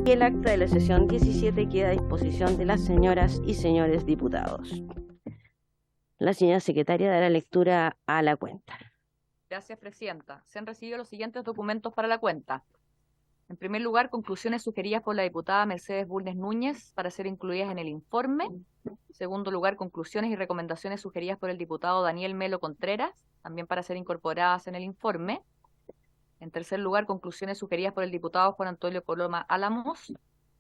Y el acta de la sesión 17 queda a disposición de las señoras y señores diputados. La señora secretaria dará lectura a la cuenta. Gracias, Presidenta. Se han recibido los siguientes documentos para la cuenta. En primer lugar, conclusiones sugeridas por la diputada Mercedes Bulnes Núñez para ser incluidas en el informe. En segundo lugar, conclusiones y recomendaciones sugeridas por el diputado Daniel Melo Contreras, también para ser incorporadas en el informe. En tercer lugar, conclusiones sugeridas por el diputado Juan Antonio Coloma Álamos,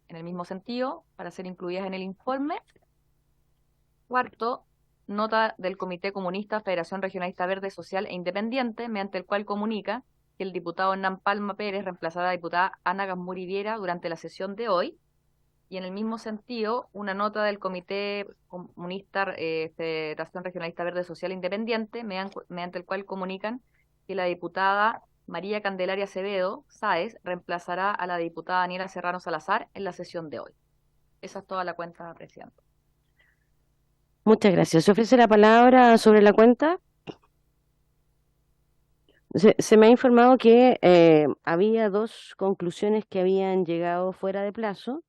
en el mismo sentido, para ser incluidas en el informe. Cuarto, nota del Comité Comunista Federación Regionalista Verde Social e Independiente, mediante el cual comunica que el diputado Hernán Palma Pérez reemplazará a la diputada Ana Gasmuri Viera durante la sesión de hoy. Y en el mismo sentido, una nota del Comité Comunista Federación Regionalista Verde Social e Independiente, mediante el cual comunican que la diputada María Candelaria Acevedo Sáez reemplazará a la diputada Daniela Serrano Salazar en la sesión de hoy. Esa es toda la cuenta, Presidenta. Muchas gracias. ¿Se ofrece la palabra sobre la cuenta? Se me ha informado que había dos conclusiones que habían llegado fuera de plazo,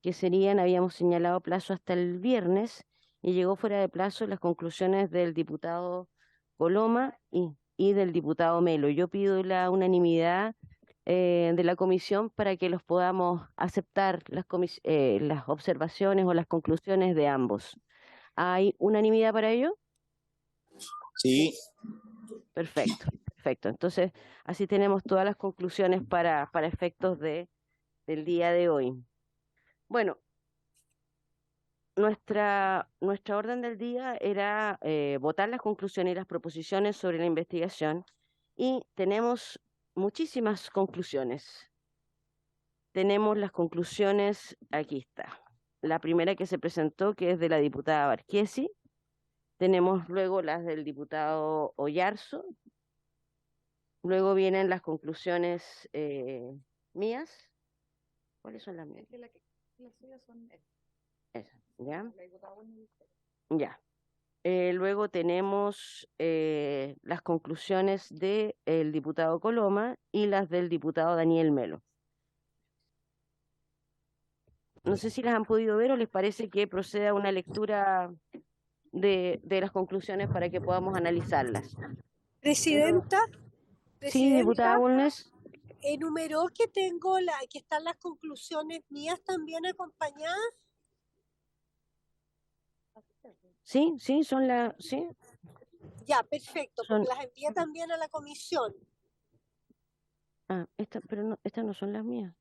que serían, habíamos señalado plazo hasta el viernes, y llegó fuera de plazo las conclusiones del diputado Coloma y del diputado Melo. Yo pido la unanimidad de la comisión para que los podamos aceptar las observaciones o las conclusiones de ambos. ¿Hay unanimidad para ello? Sí. Perfecto, perfecto. Entonces, así tenemos todas las conclusiones para efectos del día de hoy. Bueno, nuestra orden del día era votar las conclusiones y las proposiciones sobre la investigación, y tenemos muchísimas conclusiones. Tenemos las conclusiones, aquí está. La primera que se presentó, que es de la diputada Barquesi. Tenemos luego las del diputado Oyarzo. Luego vienen las conclusiones mías. ¿Cuáles son las mías? Las suyas son Esas, ¿ya? la diputada Bulnes. Ya. Luego tenemos las conclusiones del diputado Coloma y las del diputado Daniel Melo. No sé si las han podido ver o les parece que proceda una lectura de las conclusiones para que podamos analizarlas. Presidenta, Sí, diputada Bulnes. enumeró que que están las conclusiones mías también acompañadas. Sí, sí, son las, sí. Ya, perfecto, porque las envié también a la comisión. Ah, pero no, estas no son las mías.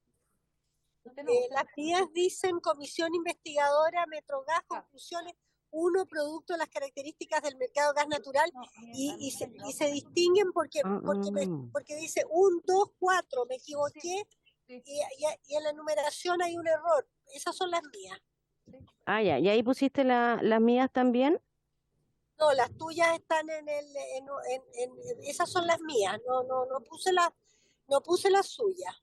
Las mías dicen Comisión Investigadora Metrogas, conclusiones 1, producto de las características del mercado gas natural, y se distinguen porque dice 1, 2, 4, me equivoqué, y en la numeración hay un error. Esas son las mías. Ah, ya, ¿y ahí pusiste las mías también? No, las tuyas están esas son las mías, no puse las suyas.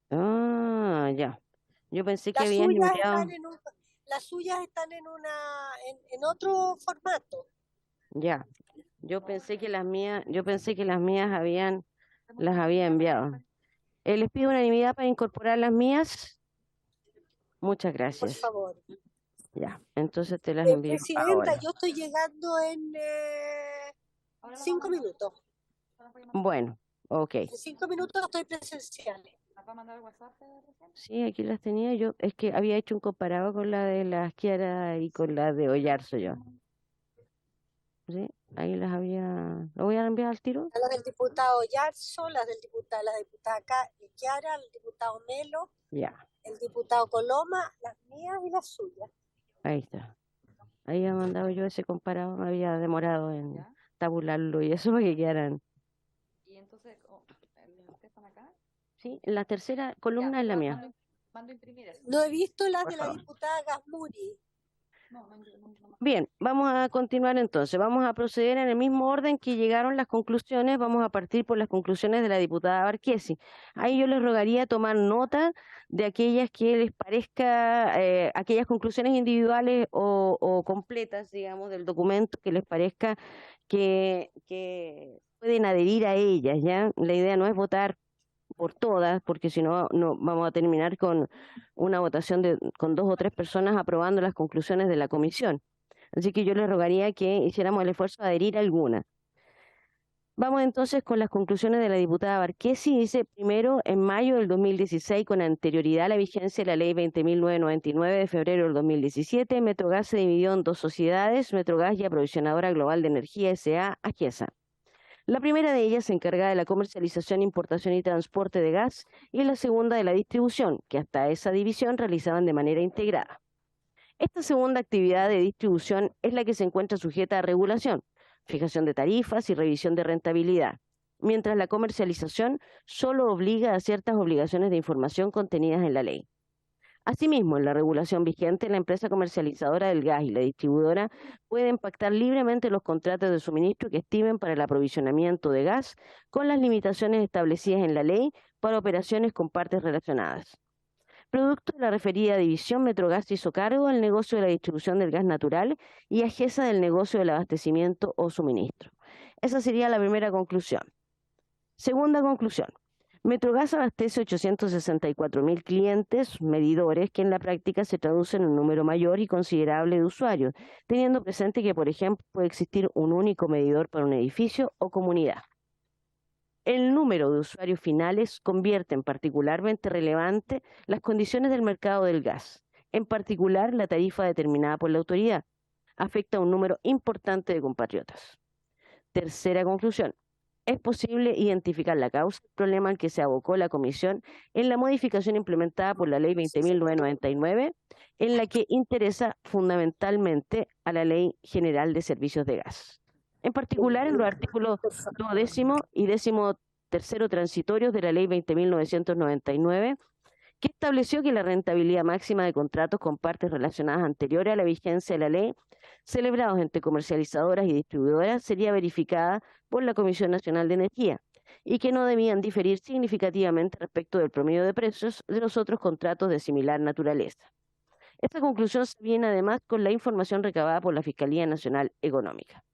Ah, ya. Yo pensé que Las habían suyas enviado. las suyas están en otro formato. Ya. Yo pensé que las mías las había enviado. Les pido unanimidad para incorporar las mías. Muchas gracias. Por favor. Ya, entonces te las envío Presidenta, ahora. yo estoy llegando en 5 minutos. Bueno, ok. En 5 minutos estoy presencial. ¿Va a mandar el WhatsApp? Sí, aquí las tenía yo. Es que había hecho un comparado con la de la Chiara y con la de Oyarzo yo. Sí, ahí las había. ¿Lo voy a enviar al tiro? Las del diputado Yarzo, la diputada Chiara, el diputado Melo, Ya. el diputado Coloma, las mías y las suyas. Ahí está. Ahí había mandado yo ese comparado, me había demorado en tabularlo y eso para que quedaran. Y entonces, ¿ustedes están acá? Sí, la tercera columna es la mía. Mando imprimir eso. No he visto las Por de la favor. diputada Gasmuri. Bien, vamos a continuar entonces. Vamos a proceder en el mismo orden que llegaron las conclusiones. Vamos a partir por las conclusiones de la diputada Barquesi. Ahí yo les rogaría tomar nota de aquellas que les parezca, aquellas conclusiones individuales o completas, digamos, del documento que les parezca que pueden adherir a ellas, ¿ya? La idea no es votar por todas, porque si no, no vamos a terminar con una votación con 2 o 3 personas aprobando las conclusiones de la comisión. Así que yo les rogaría que hiciéramos el esfuerzo de adherir a alguna. Vamos entonces con las conclusiones de la diputada Barquesi. Dice, primero, en mayo del 2016, con anterioridad a la vigencia de la ley 20.999 de febrero del 2017, Metrogas se dividió en 2 sociedades, Metrogas y Aprovisionadora Global de Energía S.A., AGESA. La primera de ellas se encarga de la comercialización, importación y transporte de gas, y la segunda de la distribución, que hasta esa división realizaban de manera integrada. Esta segunda actividad de distribución es la que se encuentra sujeta a regulación, fijación de tarifas y revisión de rentabilidad, mientras la comercialización solo obliga a ciertas obligaciones de información contenidas en la ley. Asimismo, en la regulación vigente, la empresa comercializadora del gas y la distribuidora pueden pactar libremente los contratos de suministro que estimen para el aprovisionamiento de gas, con las limitaciones establecidas en la ley para operaciones con partes relacionadas. Producto de la referida división, Metrogas hizo cargo del negocio de la distribución del gas natural y AGESA del negocio del abastecimiento o suministro. Esa sería la primera conclusión. Segunda conclusión. Metrogas abastece 864.000 clientes medidores que en la práctica se traducen en un número mayor y considerable de usuarios, teniendo presente que, por ejemplo, puede existir un único medidor para un edificio o comunidad. El número de usuarios finales convierte en particularmente relevante las condiciones del mercado del gas, en particular la tarifa determinada por la autoridad. Afecta a un número importante de compatriotas. Tercera conclusión. Es posible identificar la causa del problema al que se abocó la Comisión en la modificación implementada por la Ley 20.999, en la que interesa fundamentalmente a la Ley General de Servicios de Gas. En particular, en los artículos 12º y 13º transitorios de la Ley 20.999, que estableció que la rentabilidad máxima de contratos con partes relacionadas anteriores a la vigencia de la ley, celebrados entre comercializadoras y distribuidoras, sería verificada por la Comisión Nacional de Energía y que no debían diferir significativamente respecto del promedio de precios de los otros contratos de similar naturaleza. Esta conclusión se viene además con la información recabada por la Fiscalía Nacional Económica.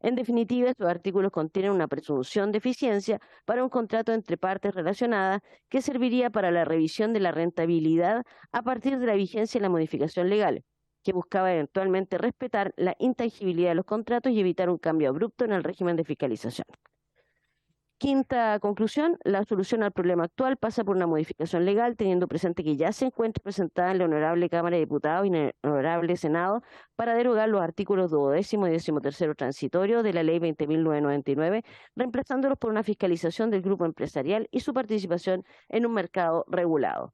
En definitiva, estos artículos contienen una presunción de eficiencia para un contrato entre partes relacionadas que serviría para la revisión de la rentabilidad a partir de la vigencia de la modificación legal, que buscaba eventualmente respetar la intangibilidad de los contratos y evitar un cambio abrupto en el régimen de fiscalización. Quinta conclusión, la solución al problema actual pasa por una modificación legal, teniendo presente que ya se encuentra presentada en la Honorable Cámara de Diputados y en el Honorable Senado para derogar los artículos 12º y 13º transitorio de la Ley 20.999, reemplazándolos por una fiscalización del grupo empresarial y su participación en un mercado regulado.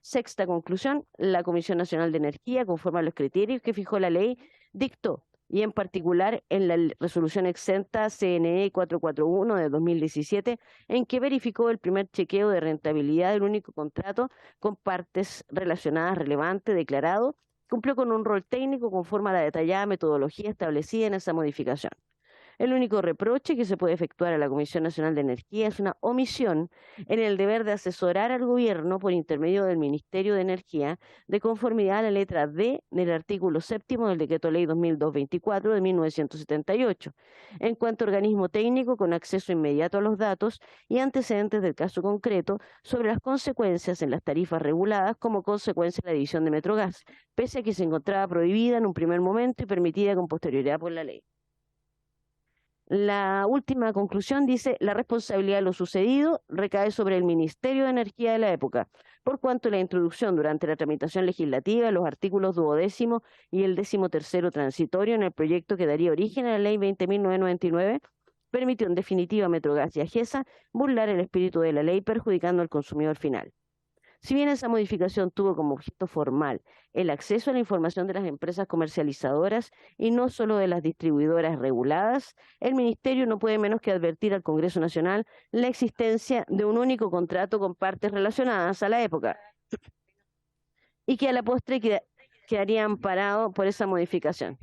Sexta conclusión, la Comisión Nacional de Energía, conforme a los criterios que fijó la ley, dictó, y en particular en la resolución exenta CNE 441 de 2017, en que verificó el primer chequeo de rentabilidad del único contrato con partes relacionadas relevante declarado, cumplió con un rol técnico conforme a la detallada metodología establecida en esa modificación. El único reproche que se puede efectuar a la Comisión Nacional de Energía es una omisión en el deber de asesorar al Gobierno por intermedio del Ministerio de Energía, de conformidad a la letra D del artículo 7º del Decreto Ley 2224 de 1978, en cuanto a organismo técnico con acceso inmediato a los datos y antecedentes del caso concreto sobre las consecuencias en las tarifas reguladas como consecuencia de la división de Metrogas, pese a que se encontraba prohibida en un primer momento y permitida con posterioridad por la ley. La última conclusión dice, la responsabilidad de lo sucedido recae sobre el Ministerio de Energía de la época, por cuanto la introducción durante la tramitación legislativa de los artículos 12º y el 13º transitorio en el proyecto que daría origen a la Ley 20.999 permitió en definitiva a Metrogas y AGESA burlar el espíritu de la ley perjudicando al consumidor final. Si bien esa modificación tuvo como objeto formal el acceso a la información de las empresas comercializadoras y no solo de las distribuidoras reguladas, el Ministerio no puede menos que advertir al Congreso Nacional la existencia de un único contrato con partes relacionadas a la época y que a la postre quedaría amparado por esa modificación.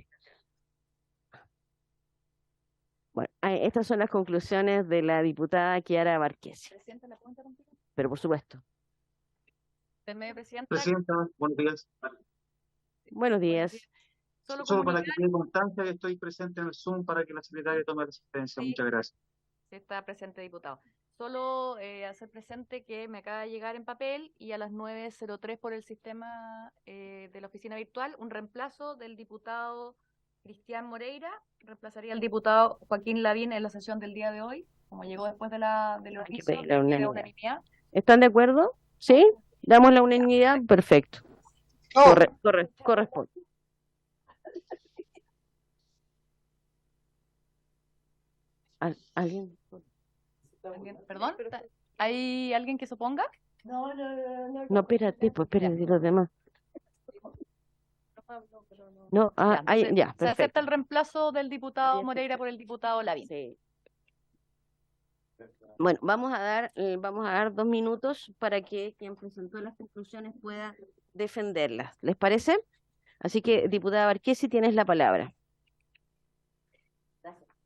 Bueno, estas son las conclusiones de la diputada Chiara Marchesi. Presidenta, ¿la puedo interrumpir? Pero por supuesto. Permítame, Presidenta. Presidenta, buenos días. Buenos días. Solo para que quede constancia que estoy presente en el Zoom para que la secretaria tome la asistencia. Sí. Muchas gracias. Sí, está presente, diputado. Solo hacer presente que me acaba de llegar en papel y a las 9:03 por el sistema de la oficina virtual, un reemplazo del diputado Cristian Moreira, reemplazaría al diputado Joaquín Lavín en la sesión del día de hoy, como llegó después del aviso, la de unanimidad. unanimidad. ¿Están de acuerdo? ¿Sí? ¿Damos la unanimidad? Perfecto. Corresponde. ¿Alguien? ¿Perdón? ¿Hay alguien que se oponga? No, espérate, pues espérate los demás. No, ya, Se perfecto. acepta el reemplazo del diputado Moreira por el diputado Lavín. Sí. Bueno, vamos a dar 2 minutos para que quien presentó las conclusiones pueda defenderlas. ¿Les parece? Así que, diputada Marchesi, tienes la palabra.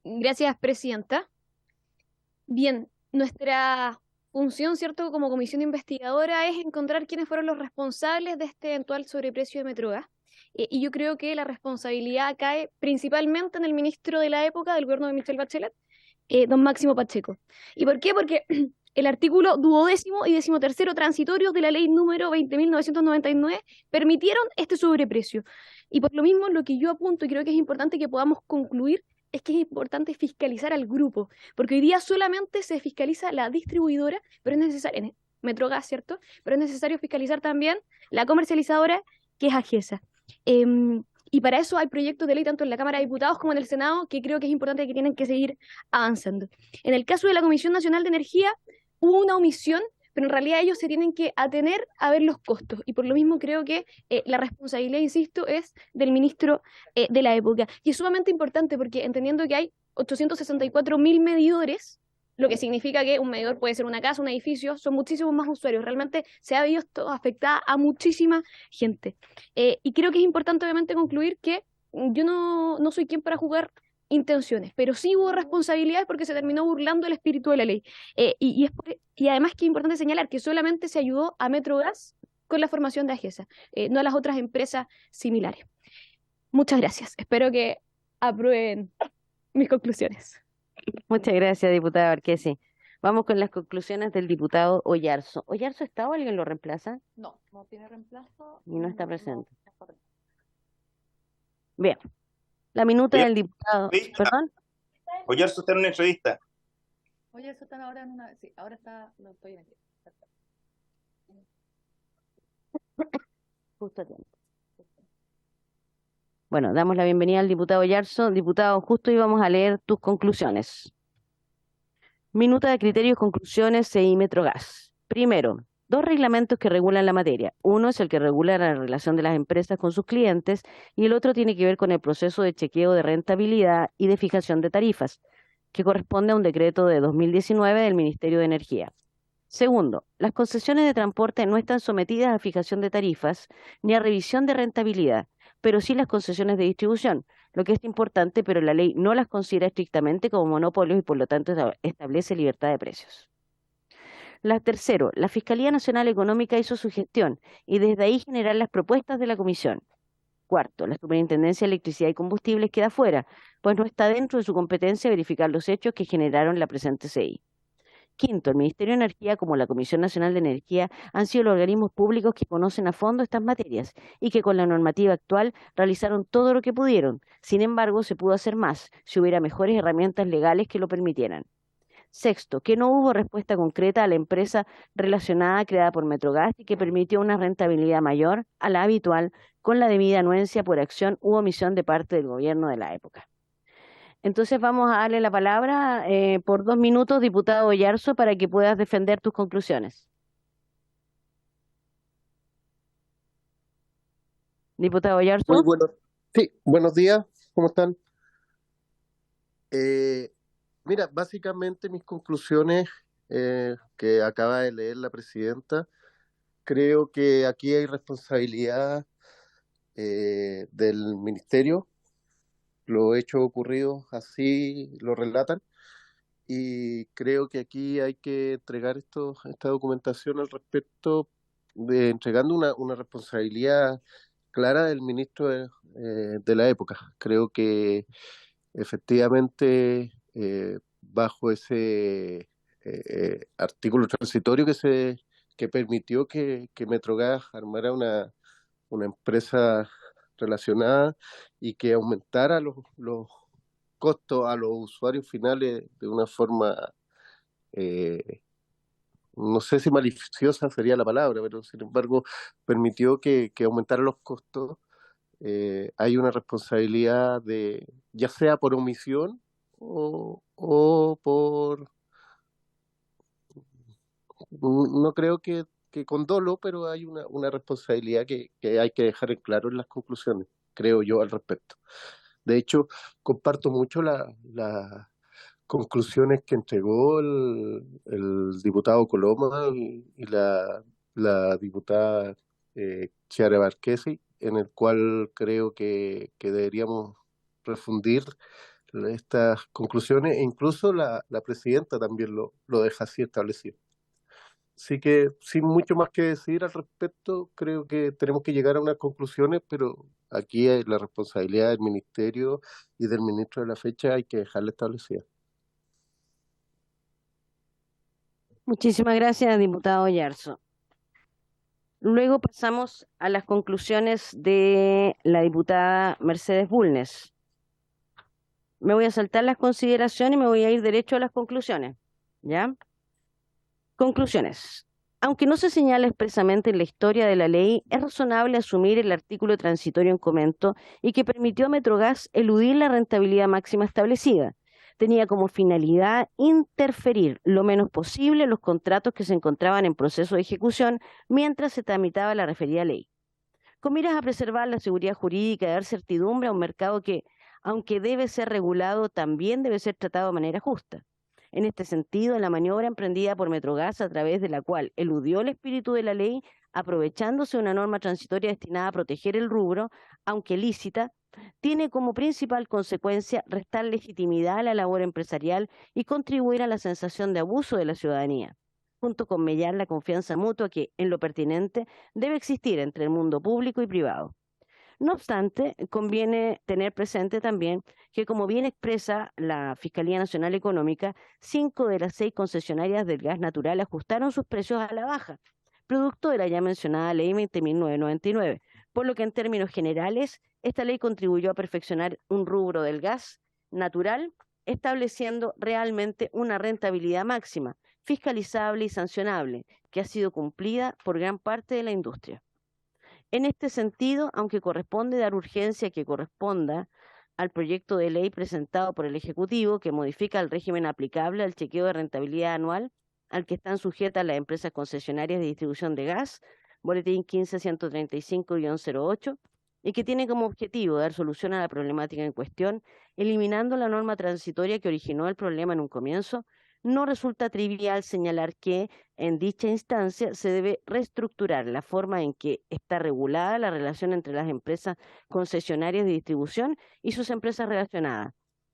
Gracias, presidenta. Bien, nuestra función, ¿cierto?, como comisión investigadora es encontrar quiénes fueron los responsables de este eventual sobreprecio de Metrogas. Y yo creo que la responsabilidad cae principalmente en el ministro de la época del gobierno de Michelle Bachelet, don Máximo Pacheco. ¿Y por qué? Porque el artículo 12º y 13º transitorios de la ley número 20.999 permitieron este sobreprecio. Y por lo mismo, lo que yo apunto y creo que es importante que podamos concluir es que es importante fiscalizar al grupo, porque hoy día solamente se fiscaliza la distribuidora, pero es necesario, Metrogas, ¿cierto? Pero es necesario fiscalizar también la comercializadora, que es AGESA. Y para eso hay proyectos de ley tanto en la Cámara de Diputados como en el Senado que creo que es importante que tienen que seguir avanzando. En el caso de la Comisión Nacional de Energía hubo una omisión, pero en realidad ellos se tienen que atener a ver los costos y por lo mismo creo que la responsabilidad, insisto, es del ministro de la época. Y es sumamente importante porque entendiendo que hay 864.000 medidores, lo que significa que un medidor puede ser una casa, un edificio, son muchísimos más usuarios. Realmente se ha visto afectada a muchísima gente. Y creo que es importante obviamente concluir que yo no soy quien para jugar intenciones, pero sí hubo responsabilidades porque se terminó burlando el espíritu de la ley. Y además que es importante señalar que solamente se ayudó a Metrogas con la formación de AGESA, no a las otras empresas similares. Muchas gracias. Espero que aprueben mis conclusiones. Muchas gracias, diputada Marchesi. Vamos con las conclusiones del diputado Oyarzo. ¿Oyarzo está o alguien lo reemplaza? No tiene reemplazo. Y no está presente. Bien. La minuta del diputado. ¿Perdón? Oyarzo está en una entrevista. Oyarzo está ahora en una. Sí, ahora está. No estoy en aquí. Justo a tiempo. Bueno, damos la bienvenida al diputado Oyarzo. Diputado, justo íbamos a leer tus conclusiones. Minuta de criterios, conclusiones, CI Metrogas. Primero, 2 reglamentos que regulan la materia. Uno es el que regula la relación de las empresas con sus clientes y el otro tiene que ver con el proceso de chequeo de rentabilidad y de fijación de tarifas, que corresponde a un decreto de 2019 del Ministerio de Energía. Segundo, las concesiones de transporte no están sometidas a fijación de tarifas ni a revisión de rentabilidad, pero sí las concesiones de distribución, lo que es importante, pero la ley no las considera estrictamente como monopolios y por lo tanto establece libertad de precios. Tercero, la Fiscalía Nacional Económica hizo su gestión y desde ahí generar las propuestas de la Comisión. Cuarto, la Superintendencia de Electricidad y Combustibles queda fuera, pues no está dentro de su competencia verificar los hechos que generaron la presente CI. Quinto, el Ministerio de Energía como la Comisión Nacional de Energía han sido los organismos públicos que conocen a fondo estas materias y que con la normativa actual realizaron todo lo que pudieron. Sin embargo, se pudo hacer más si hubiera mejores herramientas legales que lo permitieran. Sexto, que no hubo respuesta concreta a la empresa relacionada creada por Metrogas y que permitió una rentabilidad mayor a la habitual con la debida anuencia por acción u omisión de parte del gobierno de la época. Entonces vamos a darle la palabra por 2 minutos, diputado Oyarzo, para que puedas defender tus conclusiones. Diputado Oyarzo. Muy bueno. Sí, buenos días, ¿cómo están? Mira, básicamente mis conclusiones que acaba de leer la presidenta, creo que aquí hay responsabilidad del ministerio. Los hechos ocurridos así lo relatan y creo que aquí hay que entregar esta documentación al respecto, entregando una responsabilidad clara del ministro de la época. Creo que efectivamente bajo ese artículo transitorio que permitió que Metrogas armara una empresa relacionada y que aumentara los costos a los usuarios finales de una forma, eh, no sé si maliciosa sería la palabra, pero sin embargo permitió que aumentaran los costos. Hay una responsabilidad ya sea por omisión o por, no creo que con dolo, pero hay una responsabilidad que hay que dejar en claro en las conclusiones, creo yo, al respecto. De hecho, comparto mucho las conclusiones que entregó el diputado Coloma y la diputada Chiara Marchesi, en el cual creo que deberíamos refundir estas conclusiones, e incluso la presidenta también lo deja así establecido. Así que, sin mucho más que decir al respecto, creo que tenemos que llegar a unas conclusiones, pero aquí hay la responsabilidad del ministerio y del ministro de la fecha, hay que dejarla establecida. Muchísimas gracias, diputado Yarzo. Luego pasamos a las conclusiones de la diputada Mercedes Bulnes. Me voy a saltar las consideraciones y me voy a ir derecho a las conclusiones. ¿Ya? Conclusiones. Aunque no se señala expresamente en la historia de la ley, es razonable asumir el artículo transitorio en comento y que permitió a Metrogas eludir la rentabilidad máxima establecida. Tenía como finalidad interferir lo menos posible en los contratos que se encontraban en proceso de ejecución mientras se tramitaba la referida ley, con miras a preservar la seguridad jurídica y dar certidumbre a un mercado que, aunque debe ser regulado, también debe ser tratado de manera justa. En este sentido, la maniobra emprendida por Metrogas, a través de la cual eludió el espíritu de la ley, aprovechándose de una norma transitoria destinada a proteger el rubro, aunque lícita, tiene como principal consecuencia restar legitimidad a la labor empresarial y contribuir a la sensación de abuso de la ciudadanía, junto con mellar la confianza mutua que, en lo pertinente, debe existir entre el mundo público y privado. No obstante, conviene tener presente también que, como bien expresa la Fiscalía Nacional Económica, 5 de las 6 concesionarias del gas natural ajustaron sus precios a la baja, producto de la ya mencionada Ley 20.999, por lo que en términos generales, esta ley contribuyó a perfeccionar un rubro del gas natural, estableciendo realmente una rentabilidad máxima, fiscalizable y sancionable, que ha sido cumplida por gran parte de la industria. En este sentido, aunque corresponde dar urgencia que corresponda al proyecto de ley presentado por el Ejecutivo que modifica el régimen aplicable al chequeo de rentabilidad anual al que están sujetas las empresas concesionarias de distribución de gas, Boletín 15.135-08, y que tiene como objetivo dar solución a la problemática en cuestión, eliminando la norma transitoria que originó el problema en un comienzo, no resulta trivial señalar que en dicha instancia se debe reestructurar la forma en que está regulada la relación entre las empresas concesionarias de distribución y sus empresas relacionadas,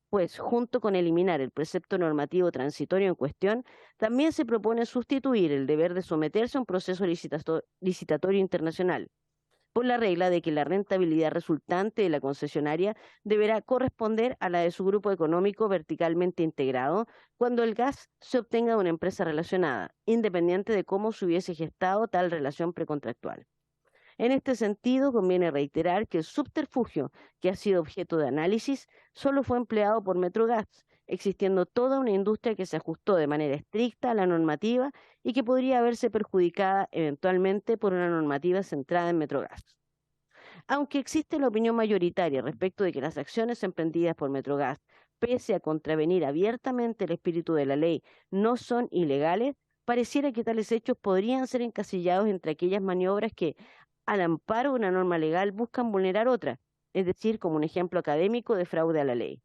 pues junto con eliminar el precepto normativo transitorio en cuestión, también se propone sustituir el deber de someterse a un proceso licitatorio internacional, por la regla de que la rentabilidad resultante de la concesionaria deberá corresponder a la de su grupo económico verticalmente integrado cuando el gas se obtenga de una empresa relacionada, independiente de cómo se hubiese gestado tal relación precontractual. En este sentido, conviene reiterar que el subterfugio que ha sido objeto de análisis solo fue empleado por Metrogas, existiendo toda una industria que se ajustó de manera estricta a la normativa y que podría verse perjudicada eventualmente por una normativa centrada en Metrogas. Aunque existe la opinión mayoritaria respecto de que las acciones emprendidas por Metrogas, pese a contravenir abiertamente el espíritu de la ley, no son ilegales, pareciera que tales hechos podrían ser encasillados entre aquellas maniobras que, al amparo de una norma legal, buscan vulnerar otra, es decir, como un ejemplo académico de fraude a la ley.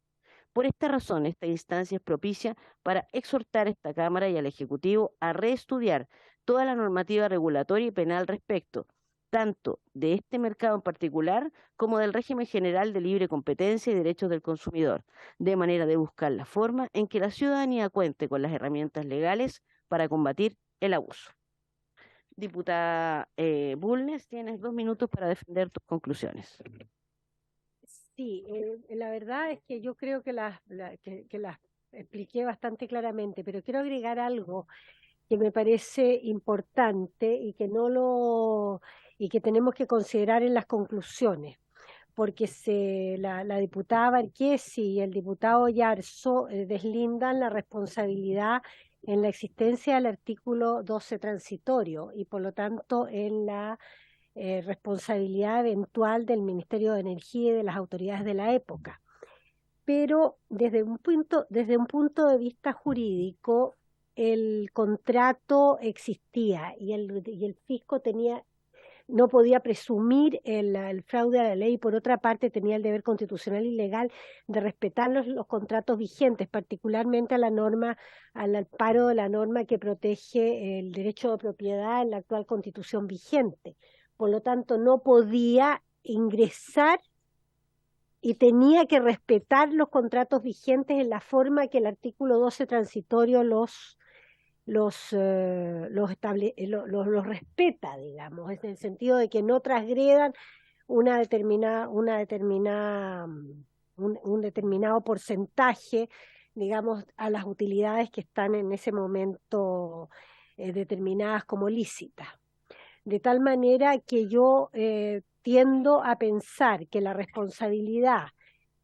Por esta razón, esta instancia es propicia para exhortar a esta Cámara y al Ejecutivo a reestudiar toda la normativa regulatoria y penal respecto, tanto de este mercado en particular como del régimen general de libre competencia y derechos del consumidor, de manera de buscar la forma en que la ciudadanía cuente con las herramientas legales para combatir el abuso. Diputada Bulnes, tienes 2 minutos para defender tus conclusiones. Sí, la verdad es que yo creo que las expliqué bastante claramente, pero quiero agregar algo que me parece importante y que tenemos que considerar en las conclusiones, porque la diputada Barquesi y el diputado Yarzo deslindan la responsabilidad en la existencia del artículo 12 transitorio y por lo tanto en la responsabilidad eventual del Ministerio de Energía y de las autoridades de la época. Pero desde un punto de vista jurídico, el contrato existía y el fisco no podía presumir el fraude a la ley, y por otra parte tenía el deber constitucional y legal de respetar los contratos vigentes, particularmente al amparo de la norma que protege el derecho de propiedad en la actual constitución vigente. Por lo tanto, no podía ingresar y tenía que respetar los contratos vigentes en la forma que el artículo 12 transitorio los respeta, digamos, en el sentido de que no transgredan un determinado porcentaje, digamos, a las utilidades que están en ese momento determinadas como lícitas. De tal manera que yo tiendo a pensar que la responsabilidad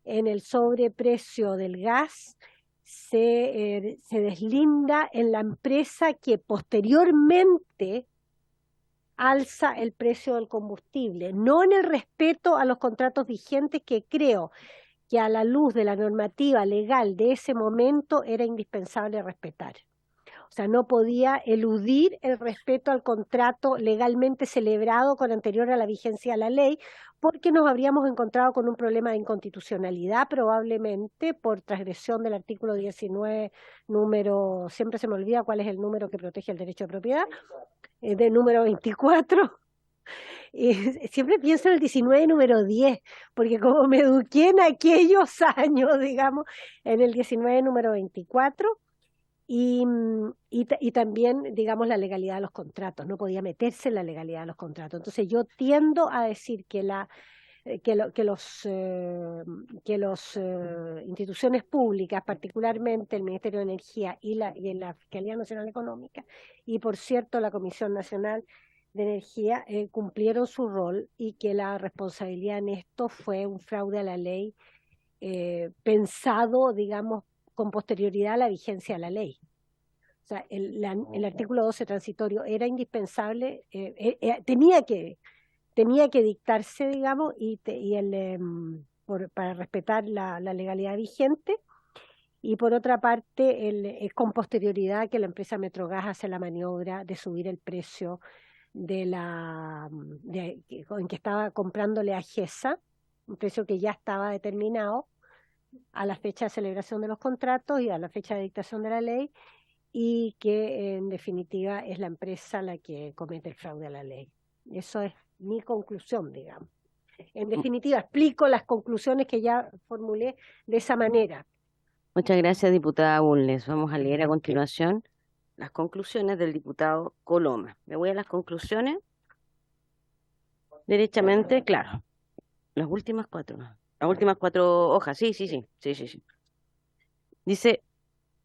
en el sobreprecio del gas se deslinda en la empresa que posteriormente alza el precio del combustible, no en el respeto a los contratos vigentes, que creo que a la luz de la normativa legal de ese momento era indispensable respetar. O sea, no podía eludir el respeto al contrato legalmente celebrado con anterior a la vigencia de la ley, porque nos habríamos encontrado con un problema de inconstitucionalidad, probablemente por transgresión del artículo 19, siempre se me olvida cuál es el número que protege el derecho de propiedad, del número 24. Siempre pienso en el 19 y número 10, porque como me eduqué en aquellos años, digamos, en el 19 número 24, y también, digamos, la legalidad de los contratos, no podía meterse en la legalidad de los contratos. Entonces yo tiendo a decir que las instituciones públicas, particularmente el Ministerio de Energía y la Fiscalía Nacional Económica, y por cierto la Comisión Nacional de Energía, cumplieron su rol, y que la responsabilidad en esto fue un fraude a la ley pensado, digamos, con posterioridad a la vigencia de la ley. O sea, el artículo 12 transitorio era indispensable, tenía que dictarse, digamos, para respetar la legalidad vigente, y por otra parte, es con posterioridad que la empresa Metrogas hace la maniobra de subir el precio en que estaba comprándole a GESA, un precio que ya estaba determinado a la fecha de celebración de los contratos y a la fecha de dictación de la ley, y que en definitiva es la empresa la que comete el fraude a la ley. Eso es mi conclusión, digamos. En definitiva, explico las conclusiones que ya formulé de esa manera. Muchas gracias, diputada Bulnes. Vamos a leer a continuación las conclusiones del diputado Coloma. Me voy a las conclusiones. Derechamente, claro. Las últimas 4 hojas, sí. Dice,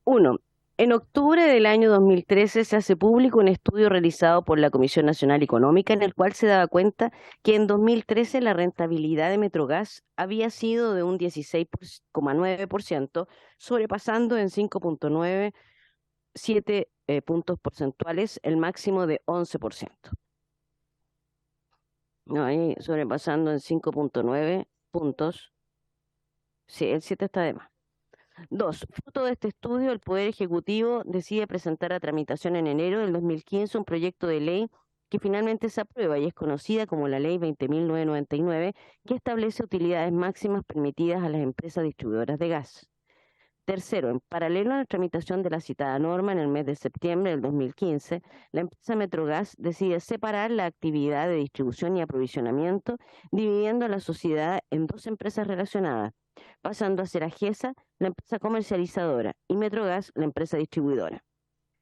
1. En octubre del año 2013 se hace público un estudio realizado por la Comisión Nacional Económica, en el cual se daba cuenta que en 2013 la rentabilidad de Metrogas había sido de un 16,9%, sobrepasando en 5,97 puntos porcentuales el máximo de 11%. No, ahí sobrepasando en 5,9 puntos. Sí, el 7 está de más. 2. Fruto de este estudio, el Poder Ejecutivo decide presentar a tramitación en enero del 2015 un proyecto de ley que finalmente se aprueba y es conocida como la Ley 20.999, que establece utilidades máximas permitidas a las empresas distribuidoras de gas. Tercero, en paralelo a la tramitación de la citada norma en el mes de septiembre del 2015, la empresa Metrogas decide separar la actividad de distribución y aprovisionamiento, dividiendo a la sociedad en dos empresas relacionadas, pasando a ser AGESA, la empresa comercializadora, y Metrogas, la empresa distribuidora.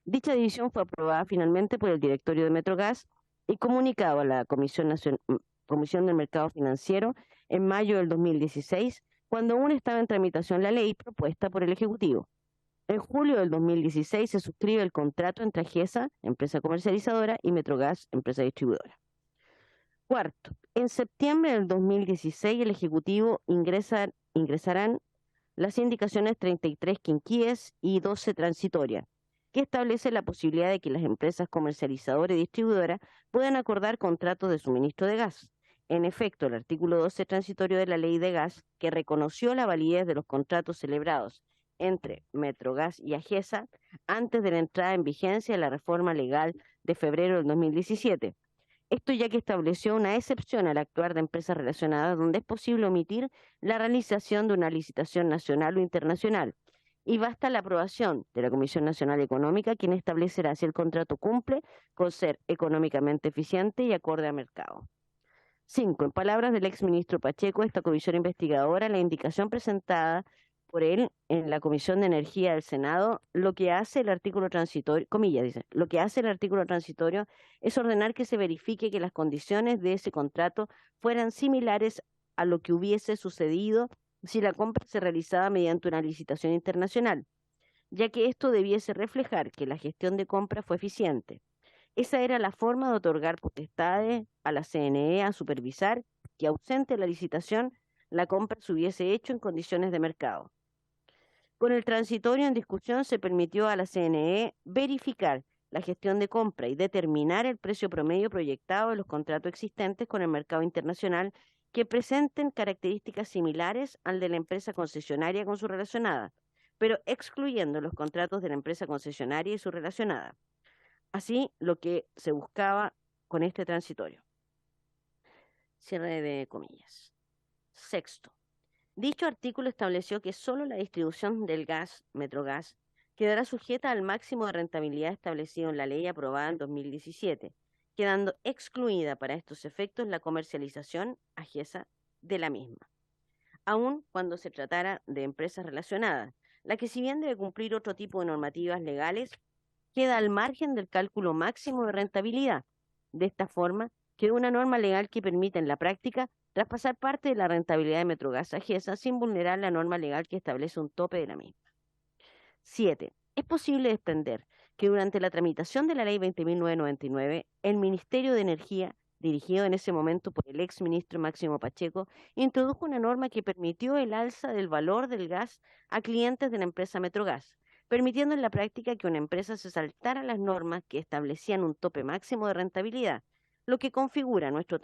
Dicha división fue aprobada finalmente por el directorio de Metrogas y comunicado a la Comisión del Mercado Financiero en mayo del 2016, cuando aún estaba en tramitación la ley propuesta por el Ejecutivo. En julio del 2016 se suscribe el contrato entre AGESA, empresa comercializadora, y Metrogas, empresa distribuidora. Cuarto, en septiembre del 2016 el Ejecutivo ingresarán las indicaciones 33 quinquíes y 12 transitorias, que establece la posibilidad de que las empresas comercializadoras y distribuidoras puedan acordar contratos de suministro de gas. En efecto, el artículo 12 transitorio de la Ley de Gas, que reconoció la validez de los contratos celebrados entre Metrogas y AGESA antes de la entrada en vigencia de la reforma legal de febrero del 2017. Esto ya que estableció una excepción al actuar de empresas relacionadas donde es posible omitir la realización de una licitación nacional o internacional. Y basta la aprobación de la Comisión Nacional Económica, quien establecerá si el contrato cumple con ser económicamente eficiente y acorde al mercado. 5. En palabras del exministro Pacheco, esta comisión investigadora, la indicación presentada por él en la Comisión de Energía del Senado, lo que hace el artículo transitorio, comillas dice, lo que hace el artículo transitorio es ordenar que se verifique que las condiciones de ese contrato fueran similares a lo que hubiese sucedido si la compra se realizaba mediante una licitación internacional, ya que esto debiese reflejar que la gestión de compra fue eficiente. Esa era la forma de otorgar potestades a la CNE a supervisar que, ausente la licitación, la compra se hubiese hecho en condiciones de mercado. Con el transitorio en discusión se permitió a la CNE verificar la gestión de compra y determinar el precio promedio proyectado de los contratos existentes con el mercado internacional que presenten características similares al de la empresa concesionaria con su relacionada, pero excluyendo los contratos de la empresa concesionaria y su relacionada. Así, lo que se buscaba con este transitorio. Cierre de comillas. Sexto, dicho artículo estableció que solo la distribución del gas, Metrogas, quedará sujeta al máximo de rentabilidad establecido en la ley aprobada en 2017, quedando excluida para estos efectos la comercialización, AGESA, de la misma, aun cuando se tratara de empresas relacionadas, la que si bien debe cumplir otro tipo de normativas legales, queda al margen del cálculo máximo de rentabilidad. De esta forma, quedó una norma legal que permite en la práctica traspasar parte de la rentabilidad de Metrogas a AGESA sin vulnerar la norma legal que establece un tope de la misma. 7. Es posible desprender que durante la tramitación de la Ley 20.999, el Ministerio de Energía, dirigido en ese momento por el exministro Máximo Pacheco, introdujo una norma que permitió el alza del valor del gas a clientes de la empresa Metrogas, permitiendo en la práctica que una empresa se saltara las normas que establecían un tope máximo de rentabilidad, lo que configura, a nuestro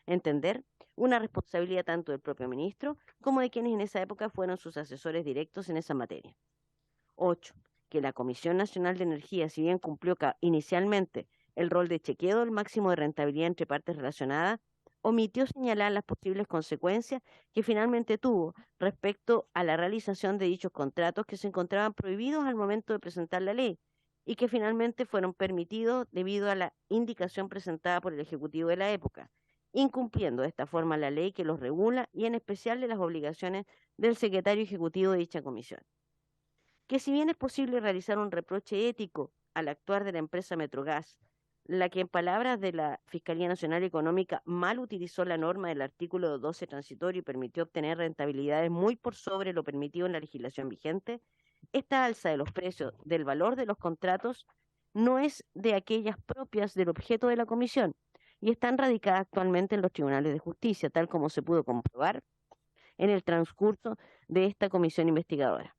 entender, una responsabilidad tanto del propio ministro como de quienes en esa época fueron sus asesores directos en esa materia. 8. Que la Comisión Nacional de Energía, si bien cumplió inicialmente el rol de chequeo del máximo de rentabilidad entre partes relacionadas, omitió señalar las posibles consecuencias que finalmente tuvo respecto a la realización de dichos contratos que se encontraban prohibidos al momento de presentar la ley y que finalmente fueron permitidos debido a la indicación presentada por el Ejecutivo de la época, incumpliendo de esta forma la ley que los regula y en especial de las obligaciones del secretario ejecutivo de dicha comisión. Que si bien es posible realizar un reproche ético al actuar de la empresa Metrogas, la que en palabras de la Fiscalía Nacional Económica mal utilizó la norma del artículo 12 transitorio y permitió obtener rentabilidades muy por sobre lo permitido en la legislación vigente, esta alza de los precios del valor de los contratos no es de aquellas propias del objeto de la comisión y están radicadas actualmente en los tribunales de justicia, tal como se pudo comprobar en el transcurso de esta comisión investigadora.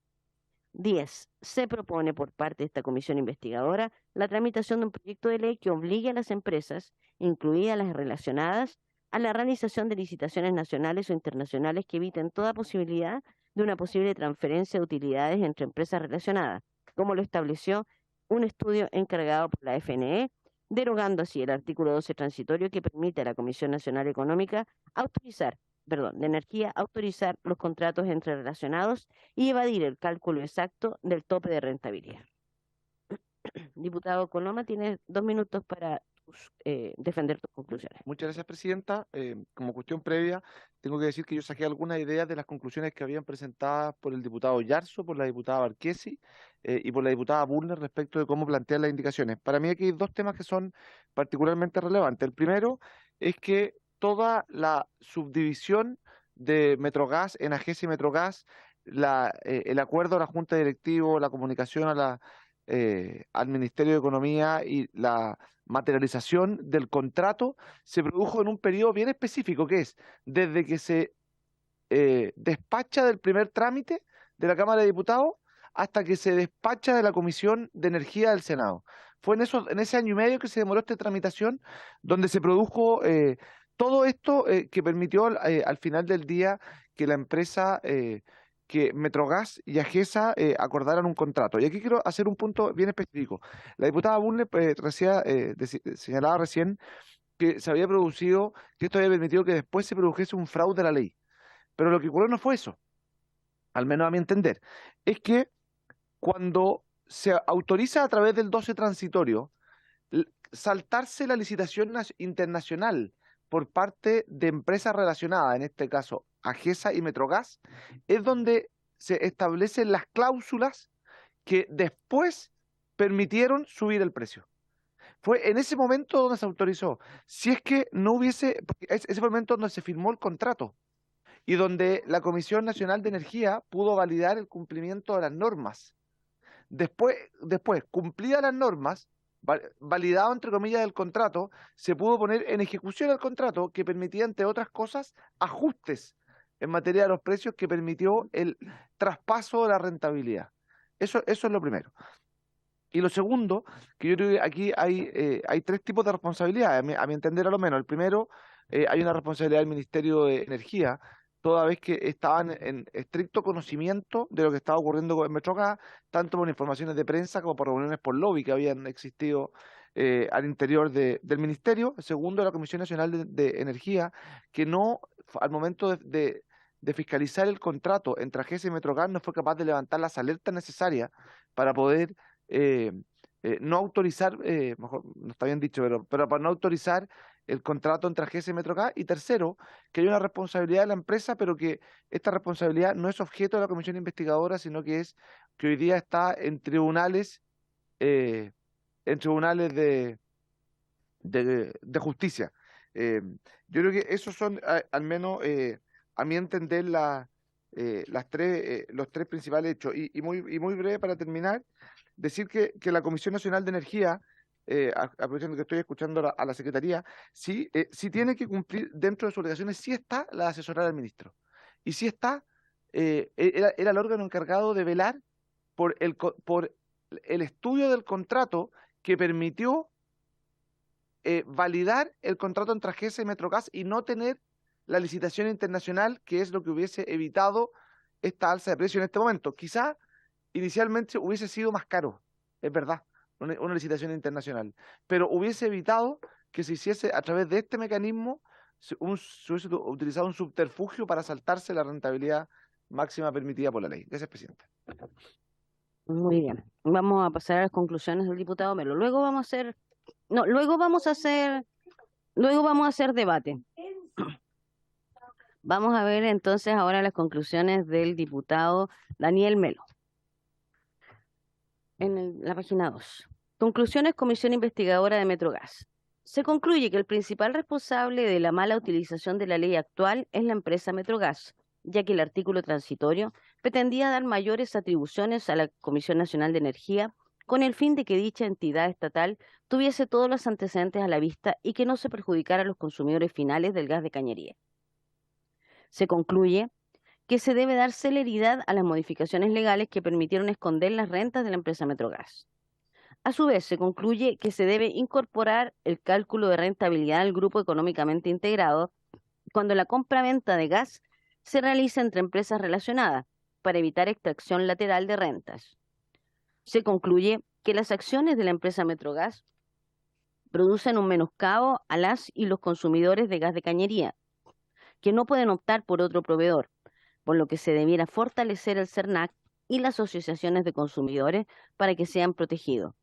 10. Se propone por parte de esta comisión investigadora la tramitación de un proyecto de ley que obligue a las empresas, incluidas las relacionadas, a la realización de licitaciones nacionales o internacionales que eviten toda posibilidad de una posible transferencia de utilidades entre empresas relacionadas, como lo estableció un estudio encargado por la FNE, derogando así el artículo 12 transitorio que permite a la Comisión Nacional Económica autorizar de Energía autorizar los contratos entre relacionados y evadir el cálculo exacto del tope de rentabilidad. Diputado Coloma, tienes 2 minutos para defender tus conclusiones. Muchas gracias, Presidenta. Como cuestión previa, tengo que decir que yo saqué algunas ideas de las conclusiones que habían presentadas por el diputado Yarzo, por la diputada Barquesi y por la diputada Bulner respecto de cómo plantear las indicaciones. Para mí aquí hay 2 temas que son particularmente relevantes. El primero es que toda la subdivisión de Metrogas en AGESA y Metrogas, el acuerdo a la Junta Directiva, la comunicación al Ministerio de Economía y la materialización del contrato se produjo en un periodo bien específico, que es desde que se despacha del primer trámite de la Cámara de Diputados hasta que se despacha de la Comisión de Energía del Senado. Fue en ese año y medio que se demoró esta tramitación, donde se produjo todo esto que permitió al final del día que la empresa, que Metrogas y AGESA acordaran un contrato. Y aquí quiero hacer un punto bien específico. La diputada Bulner señalaba recién que se había producido, que esto había permitido que después se produjese un fraude a la ley. Pero lo que ocurrió no fue eso, al menos a mi entender. Es que cuando se autoriza a través del 12 transitorio saltarse la licitación internacional por parte de empresas relacionadas, en este caso AGESA y Metrogas, es donde se establecen las cláusulas que después permitieron subir el precio. Fue en ese momento donde se autorizó. Si es que no hubiese, porque ese fue el momento donde se firmó el contrato y donde la Comisión Nacional de Energía pudo validar el cumplimiento de las normas. Después, cumplidas las normas, validado entre comillas el contrato, se pudo poner en ejecución el contrato que permitía, entre otras cosas, ajustes en materia de los precios que permitió el traspaso de la rentabilidad. Eso es lo primero. Y lo segundo, que yo creo que aquí hay 3 tipos de responsabilidades, a mi entender a lo menos. El primero, hay una responsabilidad del Ministerio de Energía, toda vez que estaban en estricto conocimiento de lo que estaba ocurriendo con Metrogas, tanto por informaciones de prensa como por reuniones por lobby que habían existido al interior del Ministerio. El segundo, la Comisión Nacional de Energía, que no, al momento de fiscalizar el contrato entre AGESA y Metrogas, no fue capaz de levantar las alertas necesarias para poder no autorizar, mejor no está bien dicho, pero para no autorizar el contrato entre AGESA y Metrogas. Y tercero, que hay una responsabilidad de la empresa, pero que esta responsabilidad no es objeto de la comisión investigadora, sino que hoy día está en tribunales de justicia. Yo creo que esos son, al menos a mi entender, los 3 principales hechos. Y muy breve para terminar, decir que la Comisión Nacional de Energía, aprovechando que estoy escuchando a la Secretaría, sí tiene que cumplir dentro de sus obligaciones, sí está la de asesorar al ministro. Y sí está, era el órgano encargado de velar por el estudio del contrato que permitió validar el contrato entre AGESA y Metrogas y no tener la licitación internacional, que es lo que hubiese evitado esta alza de precio en este momento. Quizá inicialmente hubiese sido más caro, es verdad, una licitación internacional, pero hubiese evitado que se hiciese a través de este mecanismo, se hubiese utilizado un subterfugio para saltarse la rentabilidad máxima permitida por la ley. Gracias, Presidente. Muy bien. Vamos a pasar a las conclusiones del diputado Melo. Luego vamos a hacer debate. Vamos a ver entonces ahora las conclusiones del diputado Daniel Melo. En la página 2. Conclusiones Comisión Investigadora de Metrogas. Se concluye que el principal responsable de la mala utilización de la ley actual es la empresa Metrogas, ya que el artículo transitorio pretendía dar mayores atribuciones a la Comisión Nacional de Energía con el fin de que dicha entidad estatal tuviese todos los antecedentes a la vista y que no se perjudicara a los consumidores finales del gas de cañería. Se concluye que se debe dar celeridad a las modificaciones legales que permitieron esconder las rentas de la empresa Metrogas. A su vez, se concluye que se debe incorporar el cálculo de rentabilidad al grupo económicamente integrado cuando la compra-venta de gas se realiza entre empresas relacionadas para evitar extracción lateral de rentas. Se concluye que las acciones de la empresa Metrogas producen un menoscabo a las y los consumidores de gas de cañería, que no pueden optar por otro proveedor, por lo que se debiera fortalecer el CERNAC y las asociaciones de consumidores para que sean protegidos.